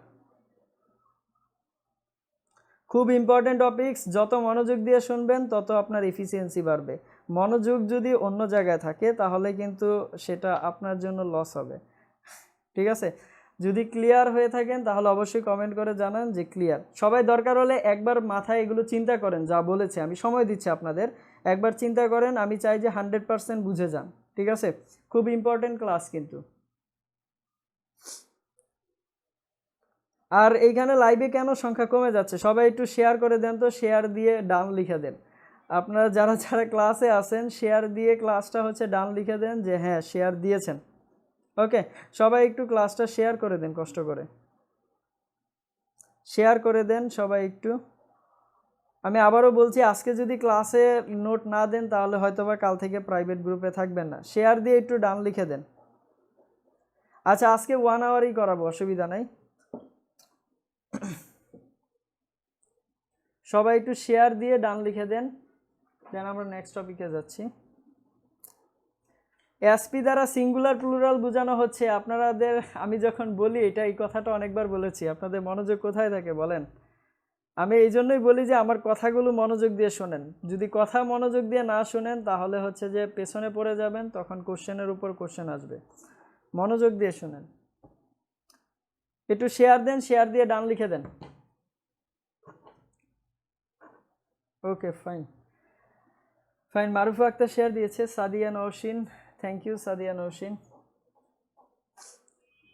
খুব ইম্পর্টেন্ট টপিকস, যত মনোযোগ দিয়ে শুনবেন তত আপনার এফিসিয়েন্সি বাড়বে। মনোযোগ যদি অন্য জায়গায় থাকে তাহলে কিন্তু সেটা আপনার জন্য লস হবে, ঠিক আছে। যদি ক্লিয়ার হয়ে থাকেন তাহলে অবশ্যই কমেন্ট করে জানান যে ক্লিয়ার। সবাই দরকার হলে একবার মাথায় এগুলো চিন্তা করেন, যা বলেছে আমি সময় দিচ্ছি আপনাদের, একবার চিন্তা করেন। আমি চাই যে 100% বুঝে যান, ঠিক আছে। খুব ইম্পর্টেন্ট ক্লাস কিন্তু। আর এইখানে লাইভে কেন সংখ্যা কমে যাচ্ছে, সবাই একটু শেয়ার করে দেন তো, শেয়ার দিয়ে ডান লিখে দেন। আপনারা যারা যারা ক্লাসে আছেন শেয়ার দিয়ে ক্লাসটা হচ্ছে ডান লিখে দেন যে হ্যাঁ শেয়ার দিয়েছেন। ওকে, সবাই একটু ক্লাসটা শেয়ার করে দেন, কষ্ট করে শেয়ার করে দেন সবাই একটু। আমি আবারও বলছি, আজকে যদি ক্লাসে নোট না দেন তাহলে হয়তোবা কাল থেকে প্রাইভেট গ্রুপে থাকবেন না। শেয়ার দিয়ে একটু ডান লিখে দেন। আচ্ছা, আজকে 1 আওয়ারই করাবো, অসুবিধা নাই। সবাই একটু শেয়ার দিয়ে ডান লিখে দেন, দেন আমরা নেক্সট টপিকে যাচ্ছি। এসপি দ্বারা সিঙ্গুলার প্লুরাল বোঝানো হচ্ছে। আপনাদের আমি যখন বলি এটা, এই কথাটা অনেকবার বলেছি, আপনাদের মনোযোগ কোথায় থাকে বলেন। আমি এই জন্যই বলি যে আমার কথাগুলো মনোযোগ দিয়ে শোনেন। যদি কথা মনোযোগ দিয়ে না শোনেন তাহলে হচ্ছে যে পেছনে পড়ে যাবেন, তখন কোশ্চেনের উপর কোশ্চেন আসবে। মনোযোগ দিয়ে শোনেন। একটু শেয়ার দেন, শেয়ার দিয়ে ডান লিখে দেন। Okay, fine fine. Marufa Akter share দিয়েছে। Sadia Nowshin, thank you Sadia Nowshin.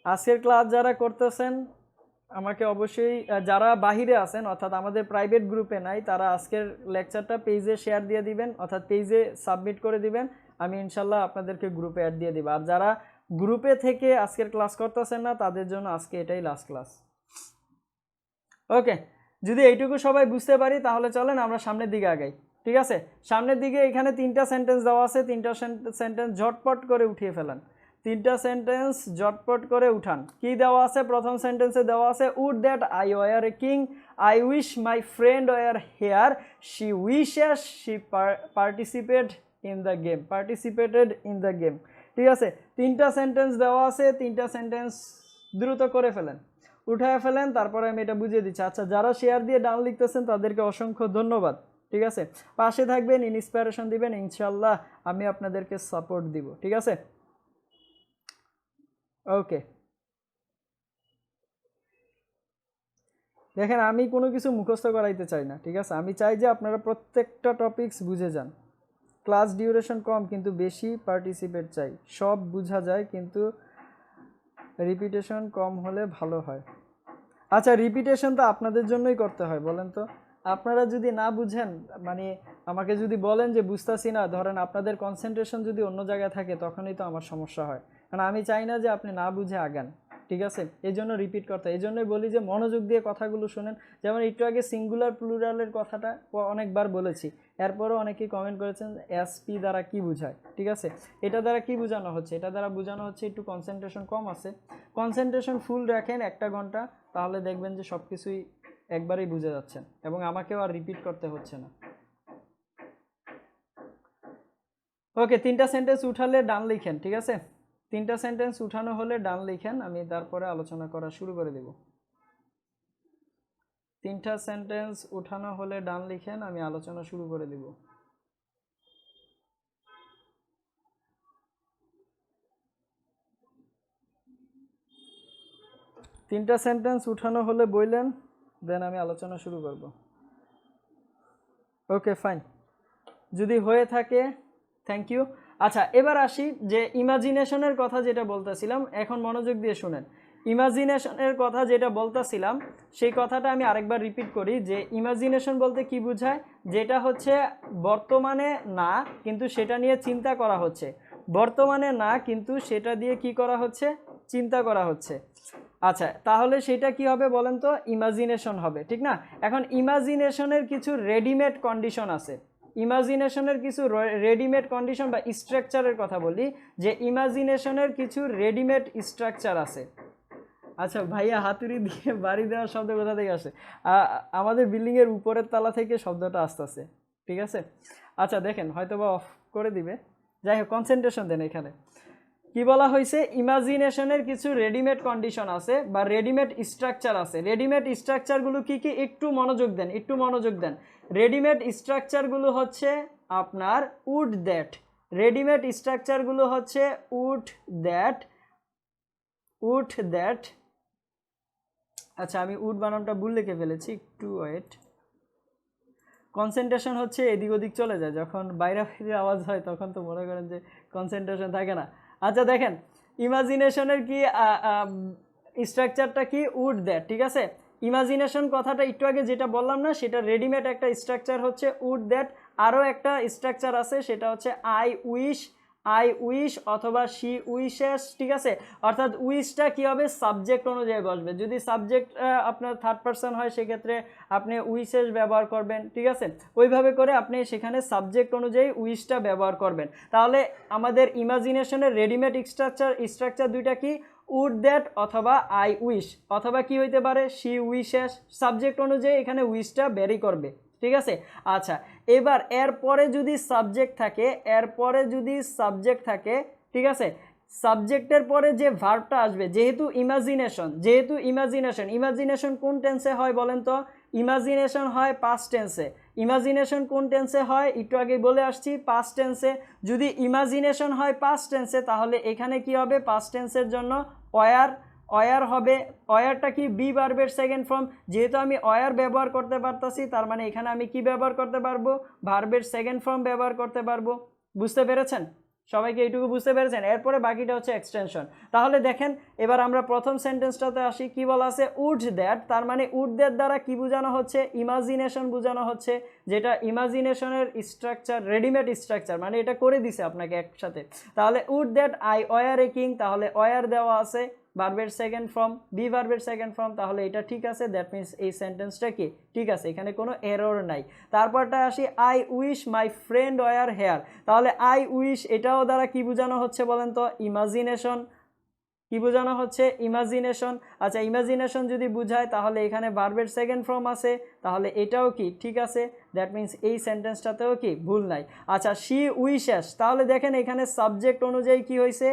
আজকের ক্লাস যারা করতেছেন আমাকে অবশ্যই, যারা বাহিরে আছেন অর্থাৎ আমাদের প্রাইভেট গ্রুপে নাই, তারা আজকের লেকচারটা পেজে শেয়ার দিয়ে দিবেন, অর্থাৎ পেজে সাবমিট করে দিবেন। আমি ইনশাল্লাহ আপনাদেরকে গ্রুপে অ্যাড দিয়ে দিব। আর যারা গ্রুপে থেকে আজকের ক্লাস করতেছেন না তাদের জন্য আজকে এটাই লাস্ট ক্লাস। ওকে, যদি এইটুকু সবাই বুঝতে পারি তাহলে চলেন আমরা সামনের দিকে আগাই, ঠিক আছে। সামনের দিকে এখানে 3টা সেন্টেন্স দেওয়া আছে, 3টা সেন্টেন্স ঝটপট করে উঠিয়ে ফেলেন। 3টা সেন্টেন্স ঝটপট করে উঠান। কি দেওয়া আছে? প্রথম সেন্টেন্সে দেওয়া আছে would that I were a king, I wish my friend were here, she wishes she participated in the game, participated in the game, ঠিক আছে। 3টা সেন্টেন্স দেওয়া আছে, 3টা সেন্টেন্স দ্রুত করে ফেলেন, উঠায় ফেলেন, তারপরে আমি এটা বুঝিয়ে দিচ্ছি। আচ্ছা, যারা শেয়ার দিয়ে ডান লিখতেছেন তাদেরকে অসংখ্য ধন্যবাদ, ঠিক আছে। পাশে থাকবেন, ইন্সপিরেশন দিবেন, ইনশাল্লাহ আমি আপনাদেরকে সাপোর্ট দিব, ঠিক আছে। ওকে, দেখেন আমি কোনো কিছু মুখস্থ করাইতে চাই না, ঠিক আছে। আমি চাই যে আপনারা প্রত্যেকটা টপিকস বুঝে যান। ক্লাস ডিউরেশন কম কিন্তু বেশি পার্টিসিপেট চাই। সব বোঝা যায় কিন্তু রিপিটেশন কম হলে ভালো হয়। আচ্ছা, রিপিটেশন তো আপনাদের জন্যই করতে হয়, বলেন তো। আপনারা যদি না বুঝেন, মানে আমাকে যদি বলেন যে বুঝতেছি না, ধরেন আপনাদের কনসেন্ট্রেশন যদি অন্য জায়গায় থাকে তখনই তো আমার সমস্যা হয়। কারণ আমি চাই না যে আপনি না বুঝে আগান, ঠিক আছে। এই জন্য রিপিট করতে, এই জন্যই বলি যে মনোযোগ দিয়ে কথাগুলো শোনেন। যেমন একটু আগে সিঙ্গুলার প্লুরালের কথাটা অনেকবার বলেছি, এরপরও অনেকেই কমেন্ট করেছেন এসপি দ্বারা কি বোঝায়, ঠিক আছে। এটা দ্বারা কি বোঝানো হচ্ছে? এটা দ্বারা বোঝানো হচ্ছে একটু কনসেন্ট্রেশন কম আছে। কনসেন্ট্রেশন ফুল রাখেন 1টা ঘন্টা, তাহলে দেখবেন যে সব কিছুই একবারেই বুঝে যাচ্ছেন এবং আমাকেও আর রিপিট করতে হচ্ছে না। ওকে, 3টা সেন্টেন্স উঠালে ডান লিখেন, ঠিক আছে। 3টা সেন্টেন্স উঠানো হলে ডান লিখেন, আমি তারপরে আলোচনা করা শুরু করে দেব। 3টা সেন্টেন্স উঠানো হলে ডান লিখেন, আমি আলোচনা শুরু করে দেব। তিনটা সেন্টেন্স উঠানো হলে বললেন, দেন আমি আলোচনা শুরু করব। ওকে, ফাইন। যদি হয়ে থাকে থ্যাংক ইউ। আচ্ছা, এবার আসি যে ইমাজিনেশনের কথা যেটা বলতেছিলাম, এখন মনোযোগ দিয়ে শুনেন। ইমাজিনেশনের কথা যেটা বলতেছিলাম সেই কথাটা আমি আরেকবার রিপিট করি যে ইমাজিনেশন বলতে কি বোঝায়? যেটা হচ্ছে বর্তমানে না কিন্তু সেটা নিয়ে চিন্তা করা হচ্ছে, বর্তমানে না কিন্তু সেটা দিয়ে কি করা হচ্ছে? চিন্তা করা হচ্ছে। আচ্ছা, তাহলে সেটা কি হবে বলেন তো? ইমাজিনেশন হবে, ঠিক না? এখন ইমাজিনেশনের কিছু রেডিমেড কন্ডিশন আছে। ইমাজিনেশনের কিছু রেডিমেড কন্ডিশন বা স্ট্রাকচারের কথা বলি, যে ইমাজিনেশনের কিছু রেডিমেড স্ট্রাকচার আছে। আচ্ছা ভাইয়া, হাতুড়ি দিয়ে বাড়ি দেওয়ার শব্দ কোথা থেকে আসে? আমাদের বিল্ডিংয়ের উপরের তলা থেকে শব্দটা আসতেছে, ঠিক আছে? আচ্ছা দেখেন, হয়তো বা অফ করে দিবে। যাই হোক, কনসেন্ট্রেশন দেন এখানে। কি বলা হয়েছে? ইমাজিনেশনের কিছু রেডিমেড কন্ডিশন আছে বা রেডিমেড স্ট্রাকচার আছে। রেডিমেড স্ট্রাকচারগুলো কি কি? একটু মনোযোগ দেন, একটু মনোযোগ দেন। রেডিমেড স্ট্রাকচারগুলো হচ্ছে আপনার উড দ্যাট। রেডিমেড স্ট্রাকচারগুলো হচ্ছে উড দ্যাট, উড দ্যাট। আচ্ছা, আমি উড বানানটা ভুল লিখে ফেলেছি, একটু ওয়েট। কনসেন্ট্রেশন হচ্ছে এদিক ওদিক চলে যায়, যখন বাইরে বাইরে আওয়াজ হয় তখন তো মনে করেন যে কনসেন্ট্রেশন থাকে না। আচ্ছা দেখেন, ইমাজিনেশনের কি স্ট্রাকচারটা কি? উড দ্যাট, ঠিক আছে? ইমাজিনেশন কথাটা একটু আগে যেটা বললাম না, সেটা রেডিমেড একটা স্ট্রাকচার হচ্ছে উড দ্যাট। আরও একটা স্ট্রাকচার আছে, সেটা হচ্ছে আই উইশ। আই উইশ অথবা শি উইশেস, ঠিক আছে? অর্থাৎ উইশটা কী হবে? সাবজেক্ট অনুযায়ী বসবে। যদি সাবজেক্ট আপনার থার্ড পারসন হয়, সেক্ষেত্রে আপনি উইশেস ব্যবহার করবেন, ঠিক আছে? ওইভাবে করে আপনি সেখানে সাবজেক্ট অনুযায়ী উইশটা ব্যবহার করবেন। তাহলে আমাদের ইমাজিনেশনের রেডিমেড স্ট্রাকচার দুইটা কি? উড দ্যাট অথবা আই উইশ, অথবা কি হইতে পারে? She wishes. সাবজেক্ট অনুযায়ী এখানে উইশটা ভ্যারি করবে, ঠিক আছে? আচ্ছা, এবার এরপরে যদি সাবজেক্ট থাকে, এরপরে যদি সাবজেক্ট থাকে, ঠিক আছে, সাবজেক্টের পরে যে ভার্বটা আসবে, যেহেতু ইমাজিনেশন কোন টেন্সে হয় বলেন তো? ইমাজিনেশন হয় পাস্ট টেন্সে। ইমাজিনেশন কোন টেন্সে হয়? একটু আগে বলে আসছি, পাস্ট টেন্সে। যদি ইমাজিনেশন হয় পাস্ট টেন্সে, তাহলে এখানে কি হবে? পাস্ট টেন্সের জন্য অয়ার হবে। অয়ারটা কি? বি ভার্বের সেকেন্ড ফর্ম। যেহেতু আমি অয়ার ব্যবহার করতে পারতাছি, তার মানে এখানে আমি কি ব্যবহার করতে পারবো? ভার্বের সেকেন্ড ফর্ম ব্যবহার করতে পারবো। বুঝতে পেরেছেন? সবাইকে এইটুকু বুঝতে পেরেছেন? এরপরে বাকিটা হচ্ছে এক্সটেনশন। তাহলে দেখেন, এবার আমরা প্রথম সেন্টেন্সটাতে আসি। কি বলা আছে? Would that. তার মানে উড দ্যাট দ্বারা কি বোঝানো হচ্ছে? ইমাজিনেশন বোঝানো হচ্ছে, যেটা ইমাজিনেশনের স্ট্রাকচার, রেডিমেড স্ট্রাকচার, মানে এটা করে দিছে আপনাকে একসাথে। তাহলে would that I were a king, তাহলে ওয়ার দেওয়া আছে, ভার্বের সেকেন্ড ফর্ম, বি ভার্বের সেকেন্ড ফর্ম, তাহলে এটা ঠিক আছে। দ্যাট মিনস এই সেন্টেন্সটা কি ঠিক আছে, এখানে কোনো এরর নাই। তারপরটা আসি, I wish my friend were here. তাহলে আই উইশ, এটাও দ্বারা কি বোঝানো হচ্ছে বলেন তো? ইমাজিনেশন। কি বোঝানো হচ্ছে? ইমাজিনেশন। আচ্ছা, ইমাজিনেশন যদি বুঝায়, তাহলে এখানে ভার্বের সেকেন্ড ফর্ম আছে, তাহলে এটাও কি ঠিক আছে। দ্যাট মিনস এই সেন্টেন্সটাতেও কি ভুল নাই। আচ্ছা, শি উইশেস, তাহলে দেখেন এখানে সাবজেক্ট অনুযায়ী কি হয়েছে?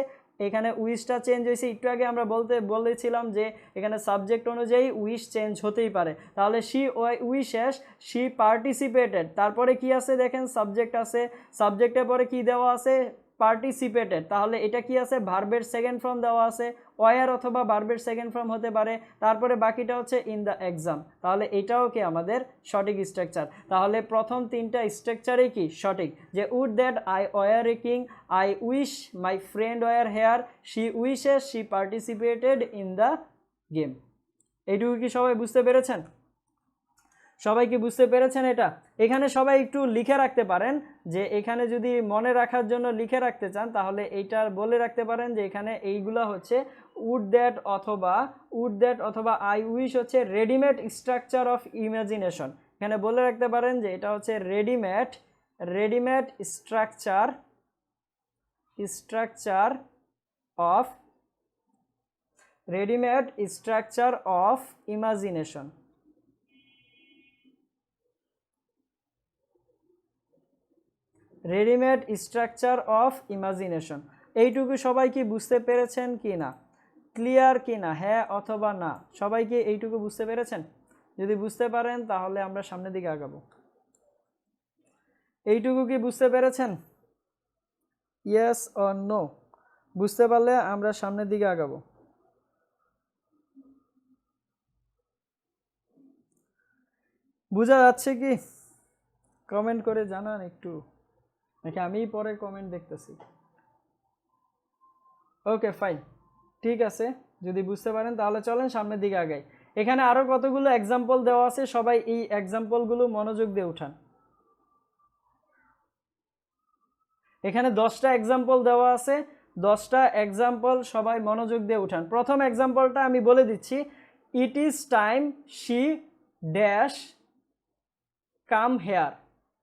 এখানে উইশটা চেঞ্জ হয়েছে। একটু আগে আমরা বলেছিলাম যে এখানে সাবজেক্ট অনুযায়ী উইশ চেঞ্জ হতেই পারে। তাহলে শি উইশেস, শি পার্টিসিপেটেড। তারপরে কি আছে দেখেন? সাবজেক্ট আছে, সাবজেক্টের পরে কি দেওয়া আছে? পার্টিসিপেটেড। তাহলে এটা কি আছে? ভার্বের সেকেন্ড ফর্ম দেওয়া আছে, ওয়ার অথবা ভার্বের সেকেন্ড ফর্ম হতে পারে। তারপরে বাকিটা হচ্ছে ইন দ্য এক্সাম। তাহলে এটাও কি আমাদের সঠিক স্ট্রাকচার। তাহলে প্রথম তিনটা স্ট্রাকচারই কি সঠিক, যে would that I were a king, I wish my friend were here, she wishes, she participated in the game. এইটুকু কি সবাই বুঝতে পেরেছেন? সবাই কি বুঝতে পেরেছেন এটা? এখানে সবাই একটু লিখে রাখতে পারেন, যে এখানে যদি মনে রাখার জন্য লিখে রাখতে চান, তাহলে এইটা বলে রাখতে পারেন যে এখানে এইগুলা হচ্ছে উড দ্যাট অথবা আই উইশ হচ্ছে রেডিমেড স্ট্রাকচার অফ ইমাজিনেশন। এখানে বলে রাখতে পারেন যে এটা হচ্ছে readymade structure of imagination. Readymade structure of imagination. এইটুকু সবাই কি বুঝতে পেরেছেন কি না? ক্লিয়ার কি না? হ্যাঁ অথবা না? সবাই কি এইটুকু বুঝতে পেরেছেন? যদি বুঝতে পারেন তাহলে আমরা সামনের দিকে আগাবো। এইটুকু কি বুঝতে পেরেছেন? Yes or no? বুঝতে পারলে আমরা সামনের দিকে আগাবো। বোঝা যাচ্ছে কি? কমেন্ট করে জানান একটু, নাকি আমিই পরে কমেন্ট দেখতেছি? ওকে ফাইন, ঠিক আছে। যদি বুঝতে পারেন তাহলে চলেন সামনের দিকে আগাই। এখানে আরো কতগুলো এক্সাম্পল দেওয়া আছে, সবাই এই এক্সাম্পলগুলো মনোযোগ দিয়ে উঠান। এখানে 10টা এক্সাম্পল দেওয়া আছে। 10টা এক্সাম্পল সবাই মনোযোগ দিয়ে উঠান। প্রথম এক্সাম্পলটা আমি বলে দিচ্ছি, it is time she dash come here.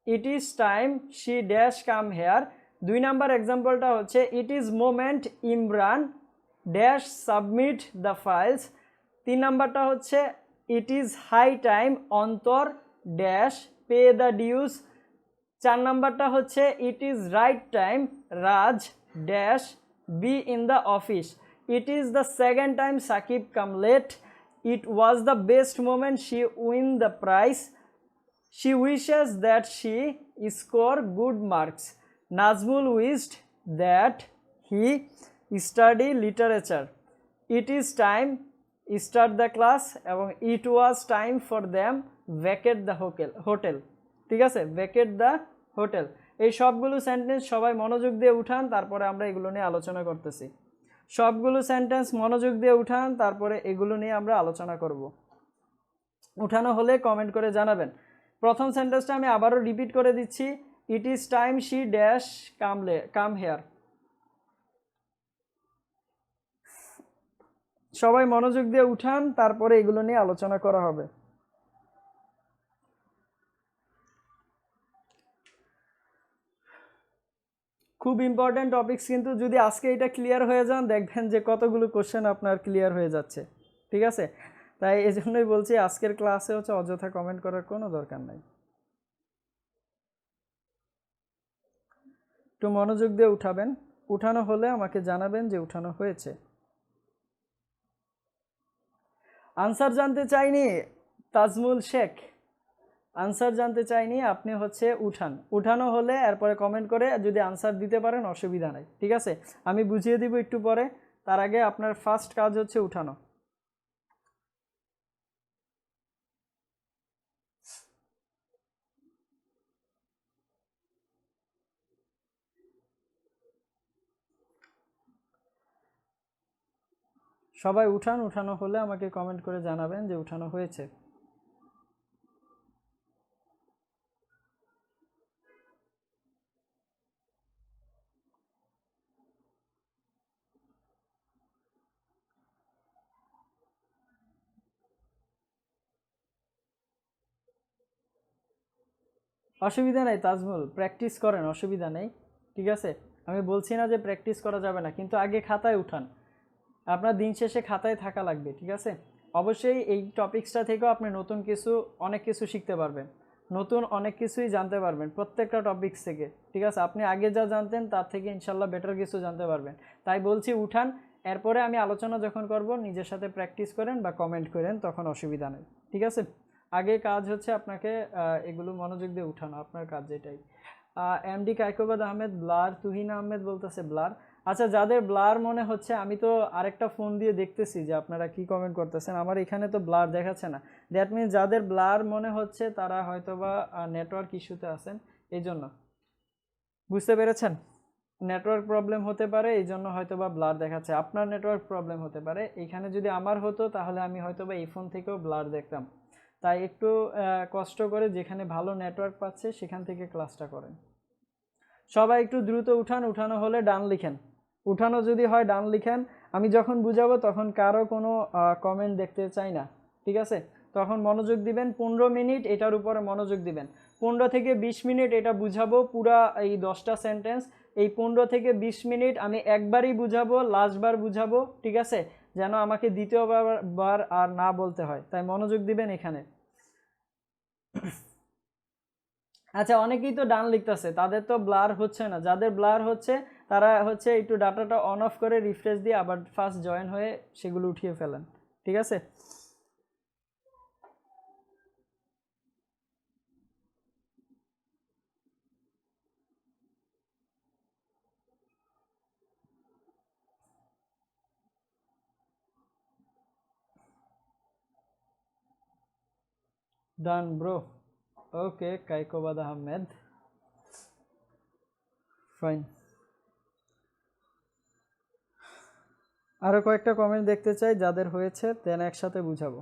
It is time she dash come here. 2 number এক্সাম্পলটা হচ্ছে, it is moment Imran dash submit the files. 3 নাম্বারটা হচ্ছে, it is high time Antor dash pay the dues. 4 নাম্বারটা হচ্ছে, it is right time Raj dash be in the office. It is the second time Sakib come late. It was the best moment she win the prize. She wishes that she score good marks. Nazmul wished that he study literature. It is time start the class এবং it was time for them vacate the hotel. ঠিক আছে, vacate the hotel। এই সবগুলো সেন্টেন্স সবাই মনোযোগ দিয়ে উঠান, তারপরে আমরা এগুলো নিয়ে আলোচনা করতেছি। সবগুলো সেন্টেন্স মনোযোগ দিয়ে উঠান, তারপরে এগুলো নিয়ে আমরা আলোচনা করব। উঠানো হলে কমেন্ট করে জানাবেন। প্রথম সেন্টেন্সটা আমি আবারও রিপিট করে দিচ্ছি, it is time she dash come here. সবাই মনোযোগ দিয়ে উঠান, তারপরে এগুলো নিয়ে আলোচনা করা হবে। খুব ইম্পর্টেন্ট টপিকস, কিন্তু যদি আজকে এটা ক্লিয়ার হয়ে যান দেখবেন যে কতগুলো কোশ্চেন আপনার ক্লিয়ার হয়ে যাচ্ছে। ঠিক আছে, তাই এই জন্যই বলছি আজকের ক্লাসে হচ্ছে অযথা কমেন্ট করার কোনো দরকার নাই। একটু মনোযোগ দিয়ে উঠাবেন। উঠানো হলে আমাকে জানাবেন যে উঠানো হয়েছে। আনসার জানতে চাইনি তাজমুল শেখ, আনসার জানতে চাইনি, আপনি হচ্ছে উঠান। উঠানো হলে এরপরে কমেন্ট করে যদি আনসার দিতে পারেন অসুবিধা নাই। ঠিক আছে, আমি বুঝিয়ে দিব একটু পরে। তার আগে আপনার ফার্স্ট কাজ হচ্ছে উঠানো। সবাই উঠান। উঠানো হলে আমাকে কমেন্ট করে জানাবেন যে উঠানো হয়েছে। অসুবিধা নেই তাজমুল, প্র্যাকটিস করেন, অসুবিধা নেই। ঠিক আছে, আমি বলছি না যে প্র্যাকটিস করা যাবে না, কিন্তু আগে খাতায় উঠান। আপনার দিন শেষে খাতায় থাকা লাগবে। ঠিক আছে, অবশ্যই এই টপিক্সটা থেকেও আপনি নতুন কিছু অনেক কিছু শিখতে পারবেন, নতুন অনেক কিছুই জানতে পারবেন প্রত্যেকটা টপিক্স থেকে। ঠিক আছে, আপনি আগে যা জানতেন তার থেকে ইনশাল্লাহ বেটার কিছু জানতে পারবেন। তাই বলছি উঠান, এরপরে আমি আলোচনা যখন করব নিজের সাথে প্র্যাকটিস করেন বা কমেন্ট করেন, তখন অসুবিধা নেই। ঠিক আছে, আগে কাজ হচ্ছে আপনাকে এগুলো মনোযোগ দিয়ে উঠানো, আপনার কাজ এটাই। এমডি কায়কোবাদ আহমেদ ব্লার, তুহিন আহমেদ বলতেছে ব্লার। আচ্ছা, যাদের ব্লার মনে হচ্ছে, আমি তো আরেকটা ফোন দিয়ে দেখতেছি যে আপনারা কি কমেন্ট করতেছেন, আমার এখানে তো ব্লার দেখাচ্ছে না। দ্যাট মিনস যাদের ব্লার মনে হচ্ছে তারা হয়তোবা নেটওয়ার্ক ইস্যুতে আছেন, এই জন্য। বুঝতে পেরেছেন? নেটওয়ার্ক প্রবলেম হতে পারে, এই জন্য হয়তোবা ব্লার দেখাচ্ছে। আপনার নেটওয়ার্ক প্রবলেম হতে পারে। এখানে যদি আমার হতো তাহলে আমি হয়তোবা এই ফোন থেকেও ব্লার দেখতাম। তাই একটু কষ্ট করে যেখানে ভালো নেটওয়ার্ক পাচ্ছে সেখান থেকে ক্লাসটা করেন। সবাই একটু দ্রুত উঠান। উঠানো হলে ডান লিখেন। উঠানো যদি হয় ডান লিখেন। আমি যখন বুঝাবো তখন কারো কোনো কমেন্ট দেখতে চাই না। ঠিক আছে, তখন মনোযোগ দিবেন। 15 মিনিট এটার উপরে মনোযোগ দিবেন। 15 থেকে 20 মিনিট এটা বুঝাবো, পুরা এই 10টা সেন্টেন্স। এই 15 থেকে 20 মিনিট আমি একবারই বুঝাবো, লাস্টবার বুঝাবো। ঠিক আছে, যেন আমাকে দ্বিতীয়বার আর না বলতে হয়। তাই মনোযোগ দিবেন এখানে। আচ্ছা, অনেকেই তো ডান লিখতেছে, তাদের তো ব্লার হচ্ছে না। যাদের ব্লার হচ্ছে তারা হচ্ছে একটু ডাটাটা অন অফ করে রিফ্রেশ দিয়ে আবার ফার্স্ট জয়েন হয়ে সেগুলো উঠিয়ে ফেলেন। ঠিক আছে, ডান ব্রো। ওকে, কাইকোবাদ আহমেদ, ফাইন। আরো কয়েকটা কমেন্ট দেখতে চাই যাদের হয়েছে, দেন একসাথে বুঝাবো।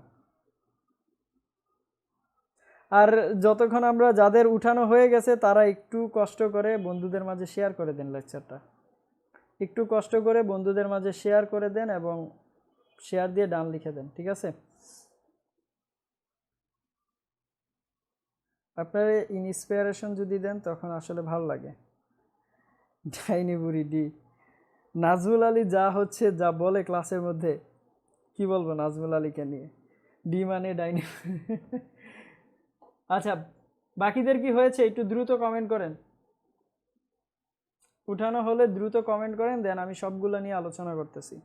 আর যতক্ষণ আমরা যাদের উঠানো হয়ে গেছে তারা একটু কষ্ট করে বন্ধুদের মাঝে শেয়ার করে দেন লেকচারটা। একটু কষ্ট করে বন্ধুদের মাঝে শেয়ার করে দেন এবং শেয়ার দিয়ে ডান লিখে দেন, ঠিক আছে? আপনার ইন্সপিরেশন যদি দেন তখন আসলে ভালো লাগে। ডাইনি বুড়ি ডি। নাজমুল আলী যা হচ্ছে যা বলে ক্লাসের মধ্যে, কি বলবো নাজমুল আলীকে নিয়ে। ডি মানে ডাইনি। আচ্ছা, বাকিদের কি হয়েছে একটু দ্রুত কমেন্ট করেন। উঠানো হলে দ্রুত কমেন্ট করেন, দেন আমি সবগুলো নিয়ে আলোচনা করতেছি।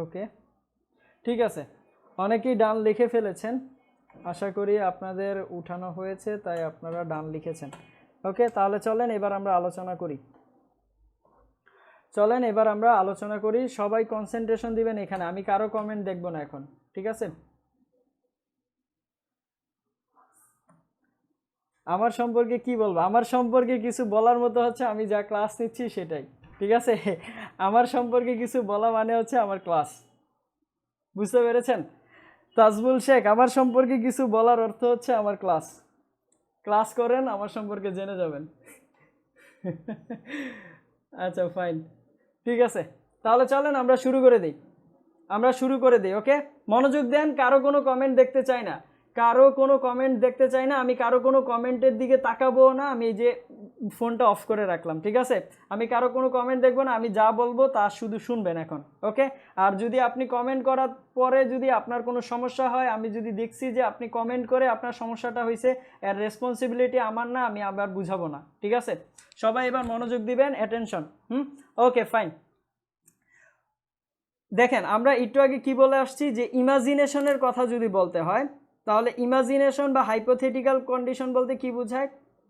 ওকে, ঠিক আছে, অনেকেই ডান লিখে ফেলেছেন, আশা করি আপনাদের উঠানো হয়েছে তাই আপনারা ডান লিখেছেন। ওকে, তাহলে চলেন এবার আমরা আলোচনা করি। সবাই কনসেন্ট্রেশন দিবেন এখানে, আমি কারো কমেন্ট দেখব না এখন, ঠিক আছে? আমার সম্পর্কে কি বলবো? আমার সম্পর্কে কিছু বলার মতো হচ্ছে আমি যা ক্লাস নিচ্ছি সেটাই, ঠিক আছে? আমার সম্পর্কে কিছু বলা মানে হচ্ছে আমার ক্লাস, বুঝতে পেরেছেন? তাজবুল শেখ, আমার সম্পর্কে কিছু বলার অর্থ হচ্ছে আমার ক্লাস করেন, আমার সম্পর্কে জেনে যাবেন। আচ্ছা ফাইন, ঠিক আছে, তাহলে চলেন আমরা শুরু করে দিই। ওকে, মনোযোগ দেন, কারো কোনো কমেন্ট দেখতে চাই না, আমি কারো কোনো কমেন্টের দিকে তাকাবো না, আমি এই যে ফোনটা অফ করে রাখলাম, ঠিক আছে? আমি কারো কোনো কমেন্ট দেখবো না, আমি যা বলবো তা শুধু শুনবেন এখন, ওকে? আর যদি আপনি কমেন্ট করার পরে যদি আপনার কোনো সমস্যা হয়, আমি যদি দেখছি যে আপনি কমেন্ট করে আপনার সমস্যাটা হয়েছে, এর রেসপন্সিবিলিটি আমার না, আমি আবার বুঝাবো না, ঠিক আছে? সবাই এবার মনোযোগ দিবেন, অ্যাটেনশন। Okay fine. দেখেন, আমরা একটু আগে কি বলে আসছি যে ইমাজিনেশনের কথা যদি বলতে হয়, তাহলে ইমাজিনেশন বা হাইপোথেটিক্যাল কন্ডিশন বলতে কি বোঝায়?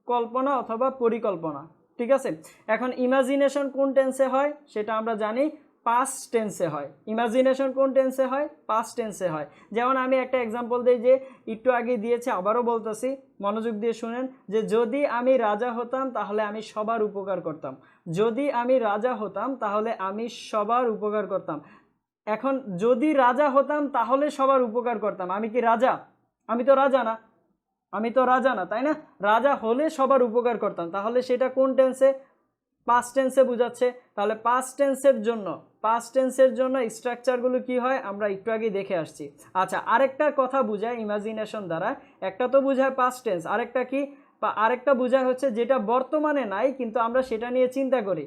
কল্পনা অথবা পরিকল্পনা, ঠিক আছে? এখন ইমাজিনেশন কোন টেন্সে হয় সেটা আমরা জানি, পাস্ট টেন্সে হয়। ইমাজিনেশন কোন টেন্সে হয়? পাস্ট টেন্সে হয়। যেমন আমি একটা এক্সাম্পল দিই, যে একটু আগে দিয়েছে, আবারও বলতেছি, মনোযোগ দিয়ে শুনেন, যে যদি আমি রাজা হতাম তাহলে আমি সবার উপকার করতাম। যদি আমি রাজা হতাম তাহলে আমি সবার উপকার করতাম। এখন যদি রাজা হতাম তাহলে সবার উপকার করতাম, আমি কি রাজা? আমি তো রাজা না, তাই না? রাজা হলে সবার উপকার করতাম, তাহলে সেটা কোন টেন্সে? পাস্ট টেন্সে বোঝাচ্ছে। তাহলে পাস্ট টেন্সের জন্য স্ট্রাকচারগুলো কি হয় আমরা একটু আগে দেখে আসছি। আচ্ছা, আরেকটা কথা বোঝায় ইমাজিনেশন দ্বারা, একটা তো বোঝায় পাস্ট টেন্স, আরেকটা বোঝায় হচ্ছে যেটা বর্তমানে নাই কিন্তু আমরা সেটা নিয়ে চিন্তা করি,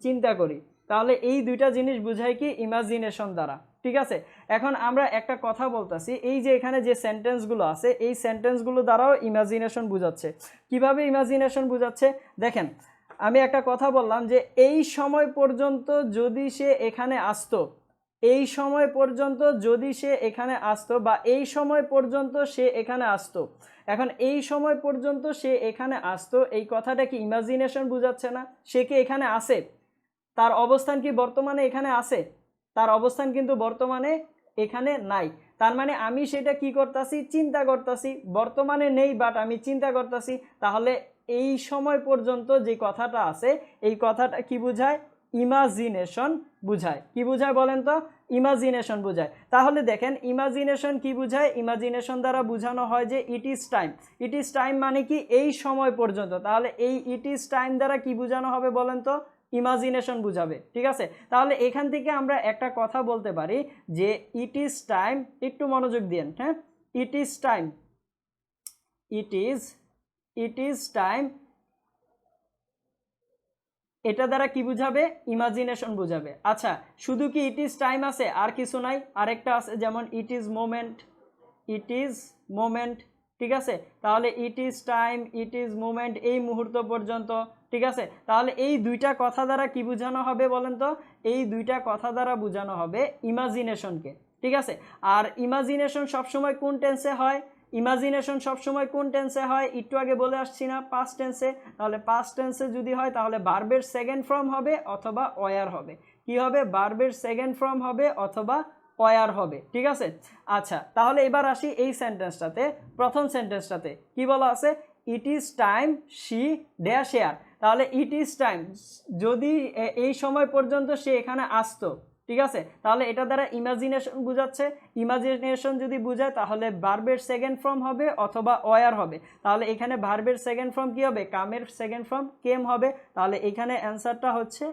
চিন্তা করি। তাহলে এই দুইটা জিনিস বোঝায় কি ইমাজিনেশন দ্বারা, ঠিক আছে? এখন আমরা একটা কথা বলতেছি, এই যে এখানে যে সেন্টেন্সগুলো আছে, এই সেন্টেন্সগুলো দ্বারাও ইমাজিনেশন বোঝাচ্ছে। কিভাবে ইমাজিনেশন বোঝাচ্ছে? দেখেন, আমি একটা কথা বললাম যে এই সময় পর্যন্ত যদি সে এখানে আসতো, এই সময় পর্যন্ত যদি সে এখানে আসতো, বা এই সময় পর্যন্ত সে এখানে আসতো। এখন এই সময় পর্যন্ত সে এখানে আসতো, এই কথাটা কি ইমাজিনেশন বোঝাচ্ছে না? সে কি এখানে আসে? তার অবস্থান কি বর্তমানে এখানে আছে? তার অবস্থান কিন্তু বর্তমানে এখানে নাই। তার মানে আমি সেটা কি করতেছি? চিন্তা করতেছি। বর্তমানে নেই, বাট আমি চিন্তা করতেছি। তাহলে এই সময় পর্যন্ত যে কথাটা আছে, এই কথাটা কি বোঝায়? ইমাজিনেশন বুঝায়। কি বুঝায় বলেন তো? ইমাজিনেশন বুঝায়। তাহলে দেখেন, ইমাজিনেশন কি বুঝায়? ইমাজিনেশন দ্বারা বোঝানো হয় যে it is time. It is time মানে কি? এই সময় পর্যন্ত। তাহলে এই ইট ইজ টাইম দ্বারা কি বোঝানো হবে বলেন তো? ইমাজিনেশন বুঝাবে, ঠিক আছে? তাহলে এখান থেকে আমরা একটা কথা বলতে পারি যে ইট ইজ টাইম, একটু মনোযোগ দিন, হ্যাঁ? ইট is time, it is time, এটা দ্বারা কি বুঝাবে? ইমাজিনেশন বুঝাবে। আচ্ছা, শুধু কি ইট ইজ টাইম আছে, আর কিছু নাই? আরেকটা আছে, যেমন ইট ইজ মোমেন্ট, ঠিক আছে? তাহলে it is time, it is moment, এই মুহূর্ত পর্যন্ত, ঠিক আছে? তাহলে এই দুইটা কথা দ্বারা কি বোঝানো হবে বলেন তো? এই দুইটা কথা দ্বারা বোঝানো হবে ইমাজিনেশনকে, ঠিক আছে? আর ইমাজিনেশন সবসময় কোন টেন্সে হয়? একটু আগে বলে আসছি না, পাস্ট টেন্সে। তাহলে পাস্ট টেন্সে যদি হয় তাহলে ভার্বের সেকেন্ড ফর্ম হবে অথবা ওয়ার হবে। কি হবে? ভার্বের সেকেন্ড ফর্ম হবে অথবা ওয়ার হবে, ঠিক আছে? আচ্ছা, তাহলে এবার আসি এই সেন্টেন্সটাতে, প্রথম সেন্টেন্সটাতে কি বলা আছে? It is time she dash here, তাহলে ইট ইজ টাইম যদি এই সময় পর্যন্ত সে এখানে আসতো, ঠিক আছে, তাহলে এটা দ্বারা ইমাজিনেশন বোঝাচ্ছে। ইমাজিনেশন যদি বোঝায় তাহলে ভার্বের সেকেন্ড ফর্ম হবে অথবা ওয়ার হবে। তাহলে এখানে ভার্বের সেকেন্ড ফর্ম কি হবে? কামের সেকেন্ড ফর্ম কেম হবে। তাহলে এখানে অ্যান্সারটা হচ্ছে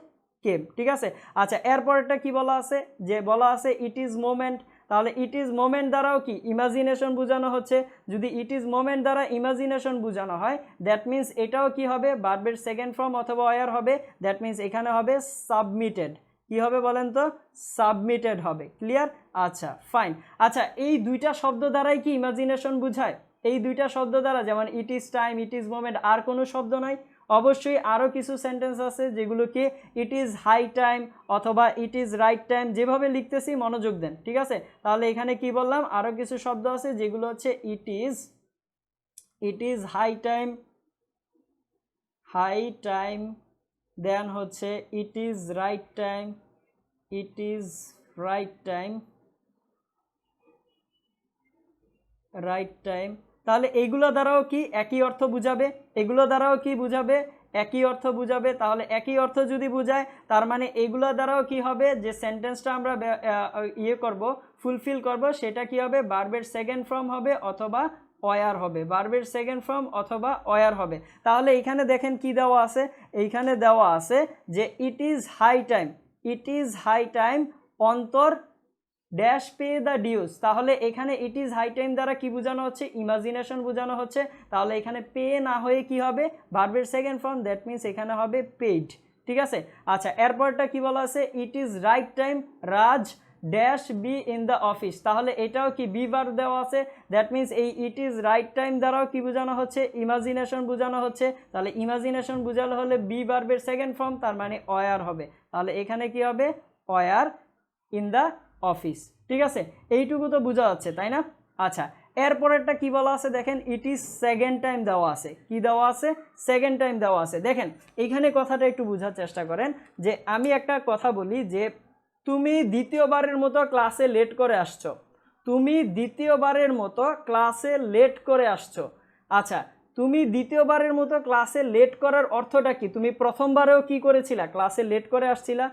কেম, ঠিক আছে। আচ্ছা, এরপরটা কি বলা আছে? যে বলা আছে ইট ইজ মোমেন্ট, তাহলে ইট ইজ মোমেন্ট দ্বারাও কি ইমাজিনেশন বোঝানো হচ্ছে। যদি ইট ইজ মোমেন্ট দ্বারা ইমাজিনেশন বোঝানো হয়, দ্যাট মিন্স এটাও কি হবে? ভার্বের সেকেন্ড ফর্ম অথবা ওয়ার হবে। দ্যাট মিন্স এখানে হবে সাবমিটেড। কি হবে বলেন তো? সাবমিটেড হবে। ক্লিয়ার? আচ্ছা, ফাইন। আচ্ছা, এই দুইটা শব্দ দ্বারাই কি ইমাজিনেশন বোঝায়? এই দুইটা শব্দ দ্বারা, যেমন it is time, it is moment, আর কোনো শব্দ নাই? অবশ্যই আরও কিছু সেন্টেন্স আছে যেগুলোকে ইট ইজ হাই টাইম অথবা ইট ইজ রাইট টাইম, যেভাবে লিখতেছি মনোযোগ দেন, ঠিক আছে। তাহলে এখানে কি বললাম? আরও কিছু শব্দ আছে যেগুলো হচ্ছে ইট ইজ হাই টাইম, দেন হচ্ছে it is right time, it is right time. তাহলে এইগুলো দ্বারাও কি একই অর্থ বুঝাবে? এগুলো দ্বারাও কি বুঝাবে? একই অর্থ বুঝাবে। তাহলে একই অর্থ যদি বুঝায়, তার মানে এইগুলো দ্বারাও কি হবে? যে সেন্টেন্সটা আমরা ফুলফিল করব, সেটা কি হবে? ভার্বের সেকেন্ড ফর্ম হবে অথবা ওয়ার হবে। ভার্বের সেকেন্ড ফর্ম অথবা ওয়ার হবে। তাহলে এখানে দেখেন কি দেওয়া আছে? এইখানে দেওয়া আছে যে it is high time Antor dash pay the dues. তাহলে এখানে ইট ইজ হাই টাইম দ্বারা কি বোঝানো হচ্ছে? ইমাজিনেশন বোঝানো হচ্ছে। তাহলে এখানে পে না হয়ে কি হবে? ভার্বের সেকেন্ড ফর্ম, দ্যাট মিন্স এখানে হবে পেইড, ঠিক আছে। আচ্ছা, এরপরটা কি বলা আছে? It is right time Raj dash be in the office. তাহলে এটাও কি বি ভার্ব দেওয়া আছে। দ্যাট মিন্স এই ইট ইজ রাইট টাইম দ্বারাও কি বোঝানো হচ্ছে? ইমাজিনেশন বোঝানো হচ্ছে। তাহলে ইমাজিনেশন বোঝানো হলে বি ভার্বের সেকেন্ড ফর্ম, তার মানে ওয়ার হবে। তাহলে এখানে কি হবে? ওয়ার ইন দ্য অফিস, ঠিক আছে। এইটুকু তো বোঝা যাচ্ছে, তাই না? আচ্ছা, এরপরেরটা কি বলা আছে দেখেন? ইট ইজ সেকেন্ড টাইম দেওয়া আছে। কি দেওয়া আছে? সেকেন্ড টাইম দেওয়া আছে। দেখেন এইখানে কথাটা একটু বোঝার চেষ্টা করেন। যে আমি একটা কথা বলি যে তুমি দ্বিতীয়বারের মতো ক্লাসে লেট করে আসছো। তুমি দ্বিতীয়বারের মতো ক্লাসে লেট করে আসছো। আচ্ছা, তুমি দ্বিতীয়বারের মতো ক্লাসে লেট করার অর্থটা কি? তুমি প্রথমবারেও কি করেছিলা? ক্লাসে লেট করে আসছিলা।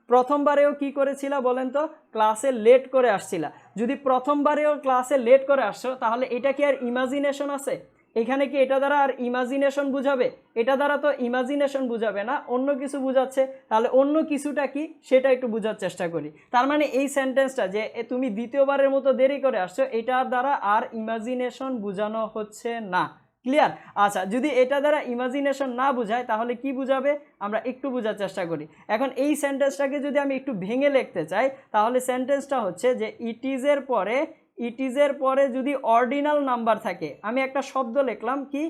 প্রথমবারেও কি করেছিলা বলেন তো? ক্লাসে লেট করে আসছিলা। যদি প্রথমবারেও ক্লাসে লেট করে আসছো, তাহলে এটা কি আর ইমাজিনেশন আছে? এখানে কি এটা দ্বারা আর ইমাজিনেশন বুঝাবে? এটা দ্বারা তো ইমাজিনেশন বুঝাবে না, অন্য কিছু বুঝাচ্ছে। তাহলে অন্য কিছুটা কি সেটা একটু বোঝার চেষ্টা করি। তার মানে এই সেন্টেন্সটা যে তুমি দ্বিতীয়বারের মতো দেরি করে আসছো, এটার দ্বারা আর ইমাজিনেশন বোঝানো হচ্ছে না। ক্লিয়ার? আচ্ছা, যদি এটা দ্বারা ইমাজিনেশন না বুঝায় তাহলে কি বুঝাবে? আমরা একটু বোঝার চেষ্টা করি। এখন এই সেন্টেন্সটাকে যদি আমি একটু ভেঙে লিখতে চাই, তাহলে সেন্টেন্সটা হচ্ছে যে ইট ইজের পরে যদি অর্ডিনাল নাম্বার থাকে, আমি একটা শব্দ লিখলাম কি?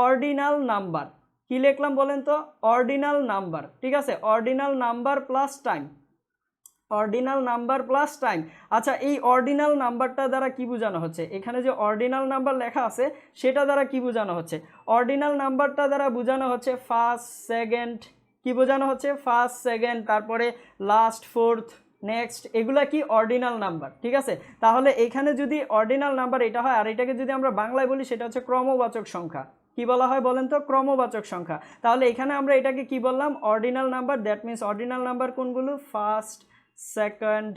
Ordinal number. কি লিখলাম বলেন তো? অর্ডিনাল নাম্বার, ঠিক আছে। Ordinal number plus time. Ordinal number plus time. আচ্ছা, এই অর্ডিনাল নাম্বারটা দ্বারা কি বোঝানো হচ্ছে? এখানে যে অর্ডিনাল নাম্বার লেখা আছে সেটা দ্বারা কি বোঝানো হচ্ছে? অর্ডিনাল নাম্বারটা দ্বারা বোঝানো হচ্ছে ফার্স্ট, সেকেন্ড। কি বোঝানো হচ্ছে? ফার্স্ট, সেকেন্ড, তারপরে লাস্ট, ফোর্থ, নেক্সট, এগুলা কি অর্ডিনাল নাম্বার, ঠিক আছে। তাহলে এখানে যদি অর্ডিনাল নাম্বার এটা হয়, আর এটাকে যদি আমরা বাংলায় বলি সেটা হচ্ছে ক্রমবাচক সংখ্যা। কি বলা হয় বলেন তো? ক্রমবাচক সংখ্যা। তাহলে এখানে আমরা এটাকে কি বললাম? Ordinal number. That means ordinal number কোনগুলো? ফার্স্ট, সেকেন্ড,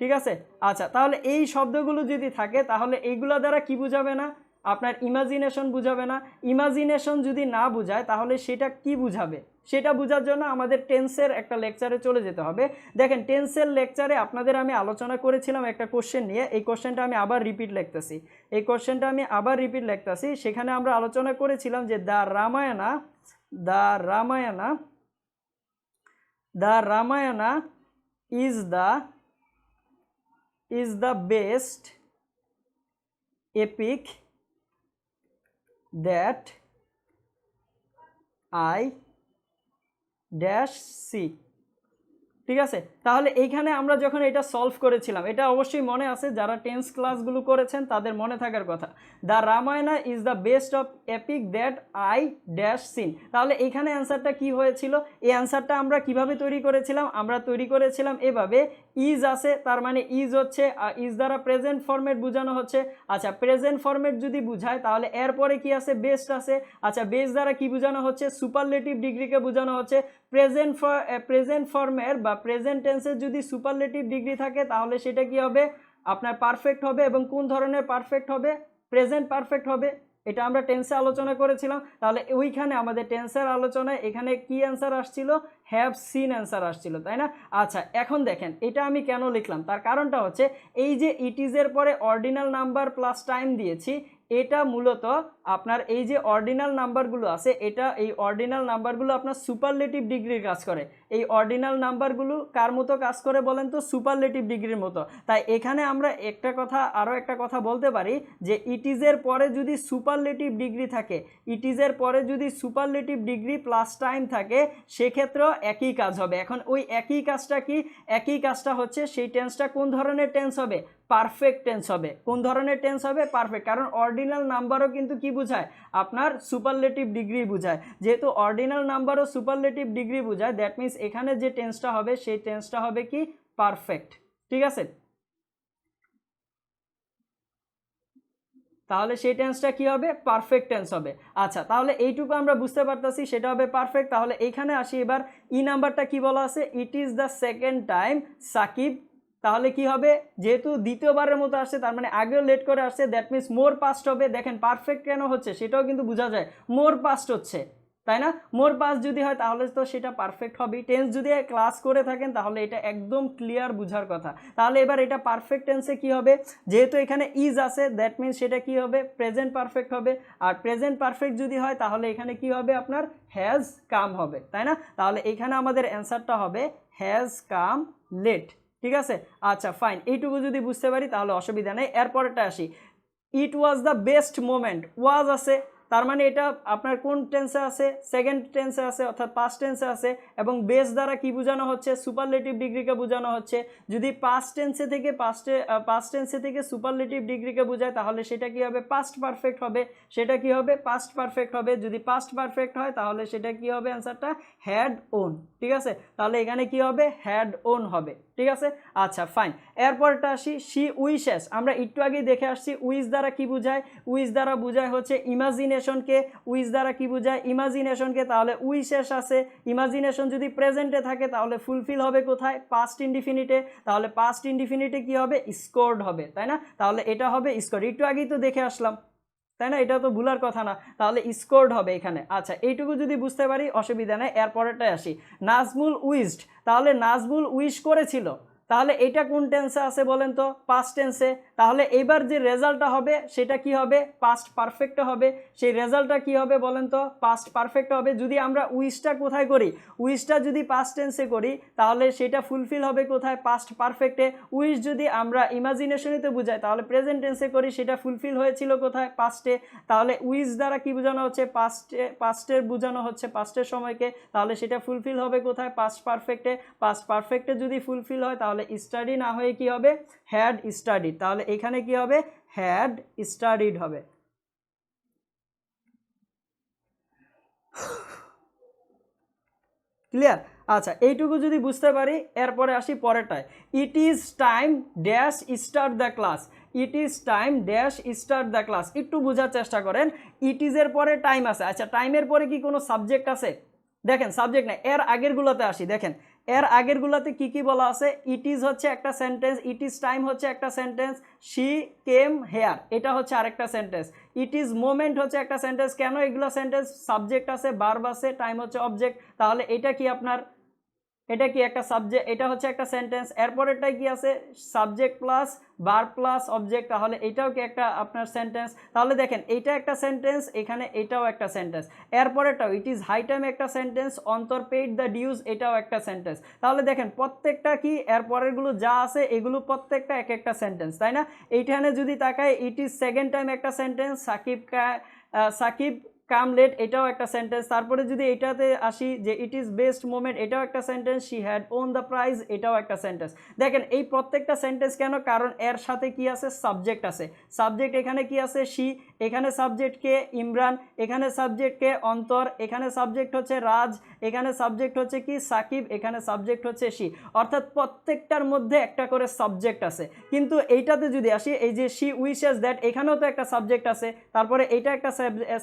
ঠিক আছে। আচ্ছা, তাহলে এই শব্দগুলো যদি থাকে তাহলে এইগুলো দ্বারা কি বুঝাবে না? আপনার ইমাজিনেশন বুঝাবে না। ইমাজিনেশন যদি না বুঝায় তাহলে সেটা কি বুঝাবে? সেটা বোঝার জন্য আমাদের টেন্সের একটা লেকচারে চলে যেতে হবে। দেখেন, টেন্সের লেকচারে আপনাদের আমি আলোচনা করেছিলাম একটা কোশ্চেন নিয়ে। এই কোশ্চেনটা আমি আবার রিপিট লিখতেছি। সেখানে আমরা আলোচনা করেছিলাম যে the Ramayana is the best epic that I dash see, ঠিক আছে। তাহলে এইখানে আমরা যখন এটা সলভ করেছিলাম, এটা অবশ্যই মনে আছে, যারা টেন্স ক্লাসগুলো করেছেন তাদের মনে থাকার কথা। The Ramayana is the best of epic that I dash seen. তাহলে এইখানে অ্যান্সারটা কি হয়েছিল? এই অ্যান্সারটা আমরা কিভাবে তৈরি করেছিলাম? আমরা তৈরি করেছিলাম এভাবে, ইজ আছে, তার মানে ইজ হচ্ছে ইজ দ্বারা প্রেজেন্ট ফর্মেট বোঝানো হচ্ছে। আচ্ছা প্রেজেন্ট ফর্মেট যদি বুঝায় তাহলে এরপরে কি আছে, বেস্ট আছে। আচ্ছা বেস দ্বারা কি বোঝানো হচ্ছে, সুপারলেটিভ ডিগ্রিকে বোঝানো হচ্ছে। প্রেজেন্ট ফর্মের বা প্রেজেন্ট টেন্সের যদি সুপারলেটিভ ডিগ্রি থাকে তাহলে সেটা কি হবে, আপনার পারফেক্ট হবে। এবং কোন ধরনের পারফেক্ট হবে, প্রেজেন্ট পারফেক্ট হবে। এটা আমরা টেন্সে আলোচনা করেছিলাম। তাহলে ওইখানে আমাদের টেন্সের আলোচনায় এখানে কি অ্যান্সার আসছিল, হ্যাভ সিন অ্যান্সার আসছিল, তাই না? আচ্ছা এখন দেখেন এটা আমি কেন লিখলাম, তার কারণটা হচ্ছে এই যে ইট ইজের পরে অর্ডিনাল নাম্বার প্লাস টাইম দিয়েছি, এটা মূলত আপনার এই যে অর্ডিনাল নাম্বারগুলো আছে, এটা এই অর্ডিনাল নাম্বারগুলো আপনার সুপারলেটিভ ডিগ্রির কাজ করে। এই অর্ডিনাল নাম্বারগুলো কার মতো কাজ করে বলেন তো, সুপারলেটিভ ডিগ্রির মতো। তাই এখানে আমরা আরও একটা কথা বলতে পারি যে ইট ইজের পরে যদি সুপারলেটিভ ডিগ্রি থাকে, ইট ইজের পরে যদি সুপারলেটিভ ডিগ্রি প্লাস টাইম থাকে, সেক্ষেত্রেও একই কাজ হবে। এখন ওই একই কাজটা কি, একই কাজটা হচ্ছে সেই টেন্সটা কোন ধরনের টেন্স হবে, পারফেক্ট টেন্স হবে। কোন ধরনের টেন্স হবে, পারফেক্ট। কারণ অর্ডিনাল নাম্বারও কিন্তু কি বোঝায়, আপনার সুপারলেটিভ ডিগ্রি বোঝায়। যেহেতু অর্ডিনাল নাম্বারও সুপারলেটিভ ডিগ্রি বোঝায়, দ্যাট মিন্স এখানে যে টেন্সটা হবে সেই টেন্সটা হবে কি, পারফেক্ট। ঠিক আছে, তাহলে সেই টেন্সটা কি হবে, পারফেক্ট টেন্স হবে। আচ্ছা তাহলে এইটুকু আমরা বুঝতে পারতেছি সেটা হবে পারফেক্ট। তাহলে এইখানে আসি এবার, ই নাম্বারটা কি বলা আছে, it is the second time Sakib. তাহলে কি হবে, যেহেতু দ্বিতীয়বারের মতো আসছে তার মানে আগেও লেট করে আসছে, দ্যাট মিন্স মোর পাস্ট হবে। দেখেন পারফেক্ট কেন হচ্ছে সেটাও কিন্তু বোঝা যায়, মোর পাস্ট হচ্ছে, তাই না? মোর পাস্ট যদি হয় তাহলে তো সেটা পারফেক্ট হবে। টেন্স যদি ক্লাস করে থাকেন তাহলে এটা একদম ক্লিয়ার বুঝার কথা। তাহলে এবার এটা পারফেক্ট টেন্সে কি হবে, যেহেতু এখানে ইজ আছে দ্যাট মিন্স সেটা কি হবে, প্রেজেন্ট পারফেক্ট হবে। আর প্রেজেন্ট পারফেক্ট যদি হয় তাহলে এখানে কি হবে, আপনার হ্যাজ কাম হবে, তাই না? তাহলে এখানে আমাদের অ্যান্সারটা হবে হ্যাজ কাম লেট। ঠিক আছে, আচ্ছা ফাইন, এইটুকু যদি বুঝতে পারি তাহলে অসুবিধা নেই। এরপরেরটা আসি, ইট ওয়াজ দ্য বেস্ট মোমেন্ট। ওয়াজ আছে, তার মানে এটা আপনার কোন টেন্সে আছে, সেকেন্ড টেন্সে আছে, অর্থাৎ পাস্ট টেন্সে আছে। এবং বেস দ্বারা কি বোঝানো হচ্ছে, সুপারলেটিভ ডিগ্রিকে বোঝানো হচ্ছে। যদি পাস্ট টেন্সে থেকে সুপারলেটিভ ডিগ্রিকে বোঝায় তাহলে সেটা কি হবে, পাস্ট পারফেক্ট হবে। সেটা কি হবে, পাস্ট পারফেক্ট হবে। যদি পাস্ট পারফেক্ট হয় তাহলে সেটা কি হবে, অ্যান্সারটা হ্যাড ওন। ঠিক আছে, তাহলে এখানে কি হবে, হ্যাড ওন হবে। ঠিক আছে, আচ্ছা ফাইন। এরপরটা আসি, শি উইশেস। আমরা একটু আগেই দেখে আসছি উইশ দ্বারা কি বোঝায়, উইশ দ্বারা বোঝায় হচ্ছে ইমাজিনেশনকে। উইশ দ্বারা কি বোঝায়, ইমাজিনেশনকে। তাহলে উইশেস আছে, ইমাজিনেশন যদি প্রেজেন্টে থাকে তাহলে ফুলফিল হবে কোথায়, পাস্ট ইনডিফিনিটে। তাহলে পাস্ট ইনডিফিনিটে কি হবে, স্কোরড হবে, তাই না? তাহলে এটা হবে স্কোরড, একটু আগেই তো দেখে আসলাম, তাই না? এটা তো ভুলার কথা না, তাহলে স্কোরড হবে এখানে। আচ্ছা এইটুকু যদি বুঝতে পারি অসুবিধা নেই। এরপরেরটায় আসি, নাজমুল উইশড। তাহলে নাজমুল উইশ করেছিল, তাহলে এটা কোন টেন্সে আছে বলেন তো, পাস্ট টেন্সে। তাহলে এবার যে রেজাল্টটা হবে সেটা কি হবে, পাস্ট পারফেক্ট হবে। সেই রেজাল্টটা কি হবে বলেন তো, পাস্ট পারফেক্ট হবে। যদি আমরা উইশটা কোথায় করি, উইশটা যদি পাস্ট টেন্সে করি তাহলে সেটা ফুলফিল হবে কোথায়, পাস্ট পারফেক্টে। উইশ যদি আমরা ইমাজিনেশনেতে বুঝাই তাহলে প্রেজেন্ট টেন্সে করি, সেটা ফুলফিল হয়েছিল কোথায়, পাস্টে। তাহলে উইশ দ্বারা কি বোঝানো হচ্ছে, পাস্টের বোঝানো হচ্ছে, পাস্টের সময়কে। তাহলে সেটা ফুলফিল হবে কোথায়, পাস্ট পারফেক্টে। পাস্ট পারফেক্টে যদি ফুলফিল হয় তাহলে স্টাডি না হয়ে কি হবে, হ্যাড স্টাডিড। তাহলে এখানে কি হবে, হ্যাড স্টাডিড হবে। ক্লিয়ার? আচ্ছা এইটুকু যদি বুঝতে পারি এরপরে আসি পরেরটায়, it is time dash start the class. It is time dash start the class. একটু বোঝার চেষ্টা করেন, ইট ইজের পরে টাইম আছে। আচ্ছা টাইমের পরে কি কোনো সাবজেক্ট আছে, দেখেন সাবজেক্ট না, এর আগেরগুলোতে আসি। দেখেন এর আগেরগুলোতে কি কি বলা আছে, ইট ইজ হচ্ছে একটা সেন্টেন্স, ইট ইজ টাইম হচ্ছে একটা সেন্টেন্স, শি কেম হেয়ার এটা হচ্ছে আরেকটা সেন্টেন্স, ইট ইজ মোমেন্ট হচ্ছে একটা সেন্টেন্স। কেন এগুলো সেন্টেন্স, সাবজেক্ট আছে, ভার্ব আছে, টাইম হচ্ছে অবজেক্ট। তাহলে এটা কি আপনার, এটা কি একটা সাবজেক্ট, এটা হচ্ছে একটা সেন্টেন্স। এরপরেরটাই কি আছে, subject plus verb plus object, তাহলে এটাও কি একটা আপনার সেন্টেন্স। তাহলে দেখেন এইটা একটা সেন্টেন্স, এখানে এটাও একটা সেন্টেন্স। এরপরেরটাও ইট ইজ হাই টাইম একটা sentence, Antor paid the dues এটাও একটা সেন্টেন্স। তাহলে দেখেন প্রত্যেকটা কি, এরপরেরগুলো যা আছে এগুলো প্রত্যেকটা এক একটা সেন্টেন্স, তাই না? এইখানে যদি তাকায়, ইট ইজ সেকেন্ড টাইম একটা সেন্টেন্স, সাকিব কাম লেট এটাও একটা সেন্টেন্স। তারপরে যদি এটাতে আসি যে ইট ইজ বেস্ট মোমেন্ট এটাও একটা sentence, she had won the prize এটাও একটা সেন্টেন্স। দেখেন এই প্রত্যেকটা সেন্টেন্স কেন, কারণ এর সাথে কি আছে, সাবজেক্ট আছে। সাবজেক্ট এখানে কি আছে, শি, এখানে সাবজেক্ট কে ইমরান, এখানে সাবজেক্ট কে অন্তর, এখানে সাবজেক্ট হচ্ছে রাজ, এখানে সাবজেক্ট হচ্ছে কি সাকিব, এখানে সাবজেক্ট হচ্ছে শি, অর্থাৎ প্রত্যেকটার মধ্যে একটা করে সাবজেক্ট আছে। কিন্তু এইটাতে যদি আসি, এই যে শি উইশেস দ্যাট, এখানেও তো একটা সাবজেক্ট আছে, তারপরে এটা একটা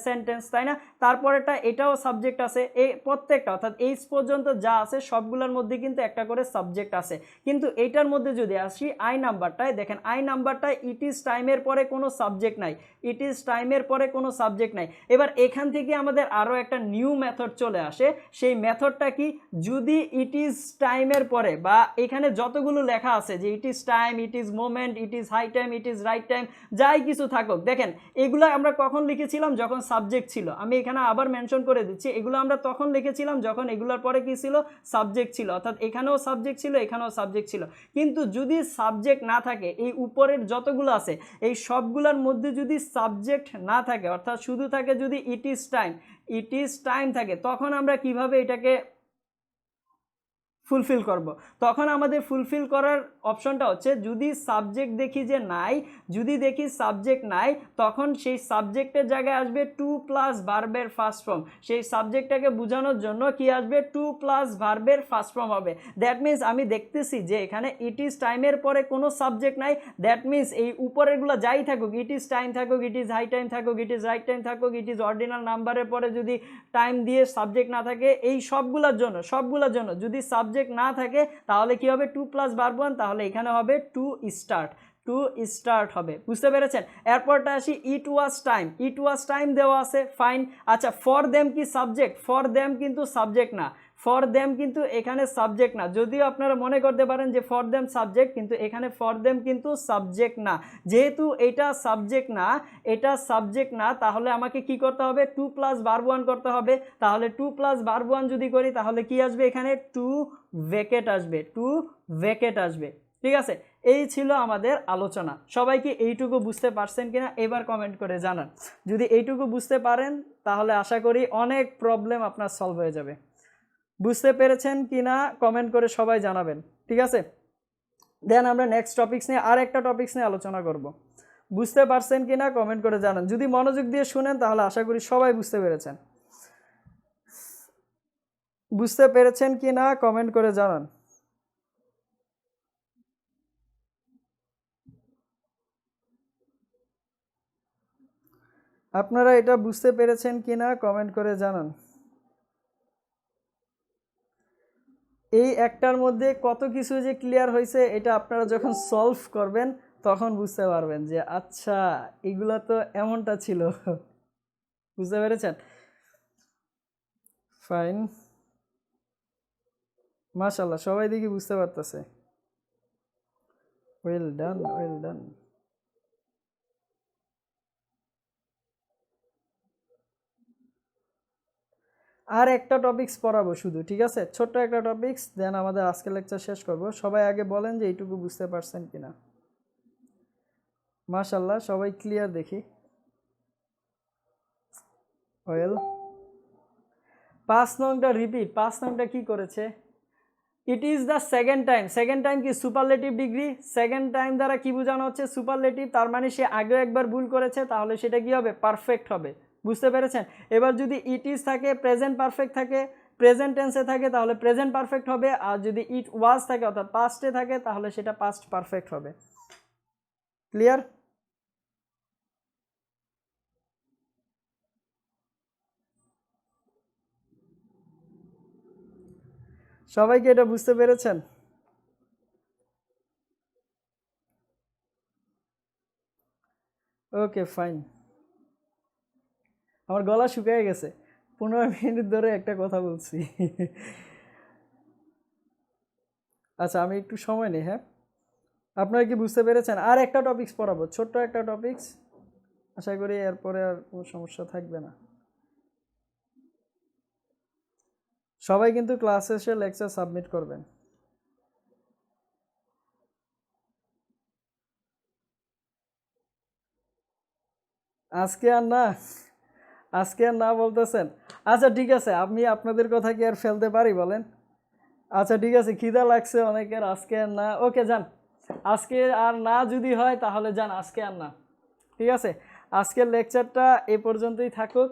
সেন্টেন্স, তাই না, তারপরেটা এটাও সাবজেক্ট আছে, এই প্রত্যেকটা অর্থাৎ এইচ পর্যন্ত যা আছে সবগুলোর মধ্যে কিন্তু একটা করে সাবজেক্ট আছে। কিন্তু এইটার মধ্যে যদি আসি আই নাম্বারটায়, দেখেন আই নাম্বারটায় ইট ইজ টাইমের পরে কোনো সাবজেক্ট নাই, ইট ইজ টাইমের পরে কোনো সাবজেক্ট নাই। এবার এখান থেকে আমাদের আরও একটা নিউ মেথড চলে আসে। সেই মেথডটা কি, যদি ইট ইজ টাইমের পরে বা এখানে যতগুলো লেখা আছে যে it is time, it is moment, it is high time, it is right time, যাই কিছু থাকুক, দেখেন এগুলো আমরা কখন লিখেছিলাম, যখন সাবজেক্ট ছিল। আমি এখানে আবার মেনশন করে দিচ্ছি, এগুলো আমরা তখন লিখেছিলাম যখন এগুলোর পরে কি ছিল, সাবজেক্ট ছিল, অর্থাৎ এখানেও সাবজেক্ট ছিল, এখানেও সাবজেক্ট ছিল। কিন্তু যদি সাবজেক্ট না থাকে, এই উপরের যতগুলো আছে এই সবগুলোর মধ্যে যদি সাবজেক্ট না থাকে, অর্থাৎ শুধু থাকে যদি ইট is time, it is time থাকে, তখন আমরা কিভাবে এটাকে ফুলফিল করব। তখন আমাদের ফুলফিল করার অপশনটা হচ্ছে, যদি সাবজেক্ট দেখি যে নাই, যদি দেখি সাবজেক্ট নাই, তখন সেই সাবজেক্টের জায়গায় আসবে টু প্লাস ভার্বের ফার্স্ট ফর্ম। সেই সাবজেক্টটাকে বোঝানোর জন্য কি আসবে, টু প্লাস ভার্বের ফার্স্ট ফর্ম হবে। দ্যাট মিনস আমি দেখতেছি যে এখানে ইট ইজ টাইমের পরে কোনো সাবজেক্ট নাই, দ্যাট মিনস এই উপরেরগুলো যাই থাকুক, ইট ইজ টাইম থাকুক, ইট ইজ হাই টাইম থাকুক, ইট ইজ রাইট টাইম থাকুক, ইট ইজ অর্ডিনাল নাম্বারের পরে যদি টাইম দিয়ে সাবজেক্ট না থাকে, এই সবগুলোর জন্য যদি সাবজেক্ট না থাকে, তাহলে কি হবে, টু প্লাস ভার্ব ওয়ান, তাহলে এখানে হবে টু স্টার্ট, টু স্টার্ট হবে। বুঝতে পেরেছেন? এরপরটা আসি, ইট was time, it was time দেওয়া আছে, ফাইন। আচ্ছা, ফর দেম কি সাবজেক্ট? ফর দেম কিন্তু সাবজেক্ট না, ফর দেম কিন্তু এখানে সাবজেক্ট না। যদিও আপনারা মনে করতে পারেন যে ফর দেম সাবজেক্ট, কিন্তু এখানে ফর দেম কিন্তু সাবজেক্ট না। যেহেতু এটা সাবজেক্ট না, এটা সাবজেক্ট না, তাহলে আমাকে কি করতে হবে, টু প্লাস ভার্ব ওয়ান করতে হবে। তাহলে টু প্লাস ভার্ব ওয়ান যদি করি, তাহলে কি আসবে এখানে, টু ভেকেট আসবে, টু ভেকেট আসবে। ঠিক আছে, এই ছিল আমাদের আলোচনা। সবাই কি এইটুকু বুঝতে পারছেন কিনা এবার কমেন্ট করে জানান। যদি এইটুকু বুঝতে পারেন, তাহলে আশা করি অনেক প্রবলেম আপনার সলভ হয়ে যাবে। বুঝতে পেরেছেন কিনা কমেন্ট করে সবাই জানাবেন। ঠিক আছে, দেন আমরা নেক্সট টপিকস নিয়ে আর একটা টপিকস নিয়ে আলোচনা করব। বুঝতে পারছেন কিনা কমেন্ট করে জানান। যদি মনোযোগ দিয়ে শুনেন, তাহলে আশা করি সবাই বুঝতে পেরেছেন। বুঝতে পেরেছেন কিনা কমেন্ট করে জানান। আপনারা এটা বুঝতে পেরেছেন কিনা কমেন্ট করে জানান। এই একটার মধ্যে কত কিছু যে ক্লিয়ার হয়েছে, এটা আপনারা যখন সলভ করবেন তখন বুঝতে পারবেন যে আচ্ছা এগুলা তো এমনটা ছিল। বুঝতে পেরেছেন? ফাইন, মাশাআল্লাহ, সবাই দেখি বুঝতে পারতেছে। Well done, well done. আর একটা টপিকস পড়াবো শুধু, ঠিক আছে, ছোট্ট একটা টপিকস, দেন আমাদের আজকের লেকচার শেষ করব। সবাই আগে বলেন যে এইটুকু বুঝতে পারছেন কিনা। মাশাআল্লাহ, সবাই ক্লিয়ার দেখি। ওয়েল, 5 নংটা রিপিট, 5 নংটা কি করেছে, ইট is the second time. Second time কি সুপারলেটিভ ডিগ্রি, সেকেন্ড টাইম দ্বারা কি বোঝানো হচ্ছে, সুপারলেটিভ। তার মানে সে আগেও একবার ভুল করেছে, তাহলে সেটা কি হবে, পারফেক্ট হবে। বুঝতে পেরেছেন? এবার যদি ইট ইজ থাকে, প্রেজেন্ট পারফেক্ট থাকে, প্রেজেন্ট টেন্সে থাকে, তাহলে প্রেজেন্ট পারফেক্ট হবে। আর যদি ইট ওয়াজ থাকে অর্থাৎ পাস্টে থাকে, তাহলে সেটা পাস্ট পারফেক্ট হবে। ক্লিয়ার? সবাইকে এটা বুঝতে পেরেছেন? Okay fine. আমার গলা শুকিয়ে গেছে, 15 মিনিট ধরে একটা কথা বলছি। আচ্ছা, আমি একটু সময় নেই। হ্যাঁ, আপনারা কি বুঝতে পেরেছেন? আর একটা টপিকস পড়াবো, ছোট্ট একটা টপিকস, আশা করি এরপরে আর কোনো সমস্যা থাকবে না। সবাই কিন্তু ক্লাসে এসে লেকচার সাবমিট করবেন। আজকে আর না, আজকে আর না বলতেছেন? আচ্ছা ঠিক আছে, আমি আপনাদের কথা কি আর ফেলতে পারি বলেন? আচ্ছা ঠিক আছে, খিদা লাগছে অনেকের, আজকে আর না। ওকে যান, আজকে আর না যদি হয় তাহলে যান, আজকে আর না। ঠিক আছে, আজকের লেকচারটা এ পর্যন্তই থাকুক।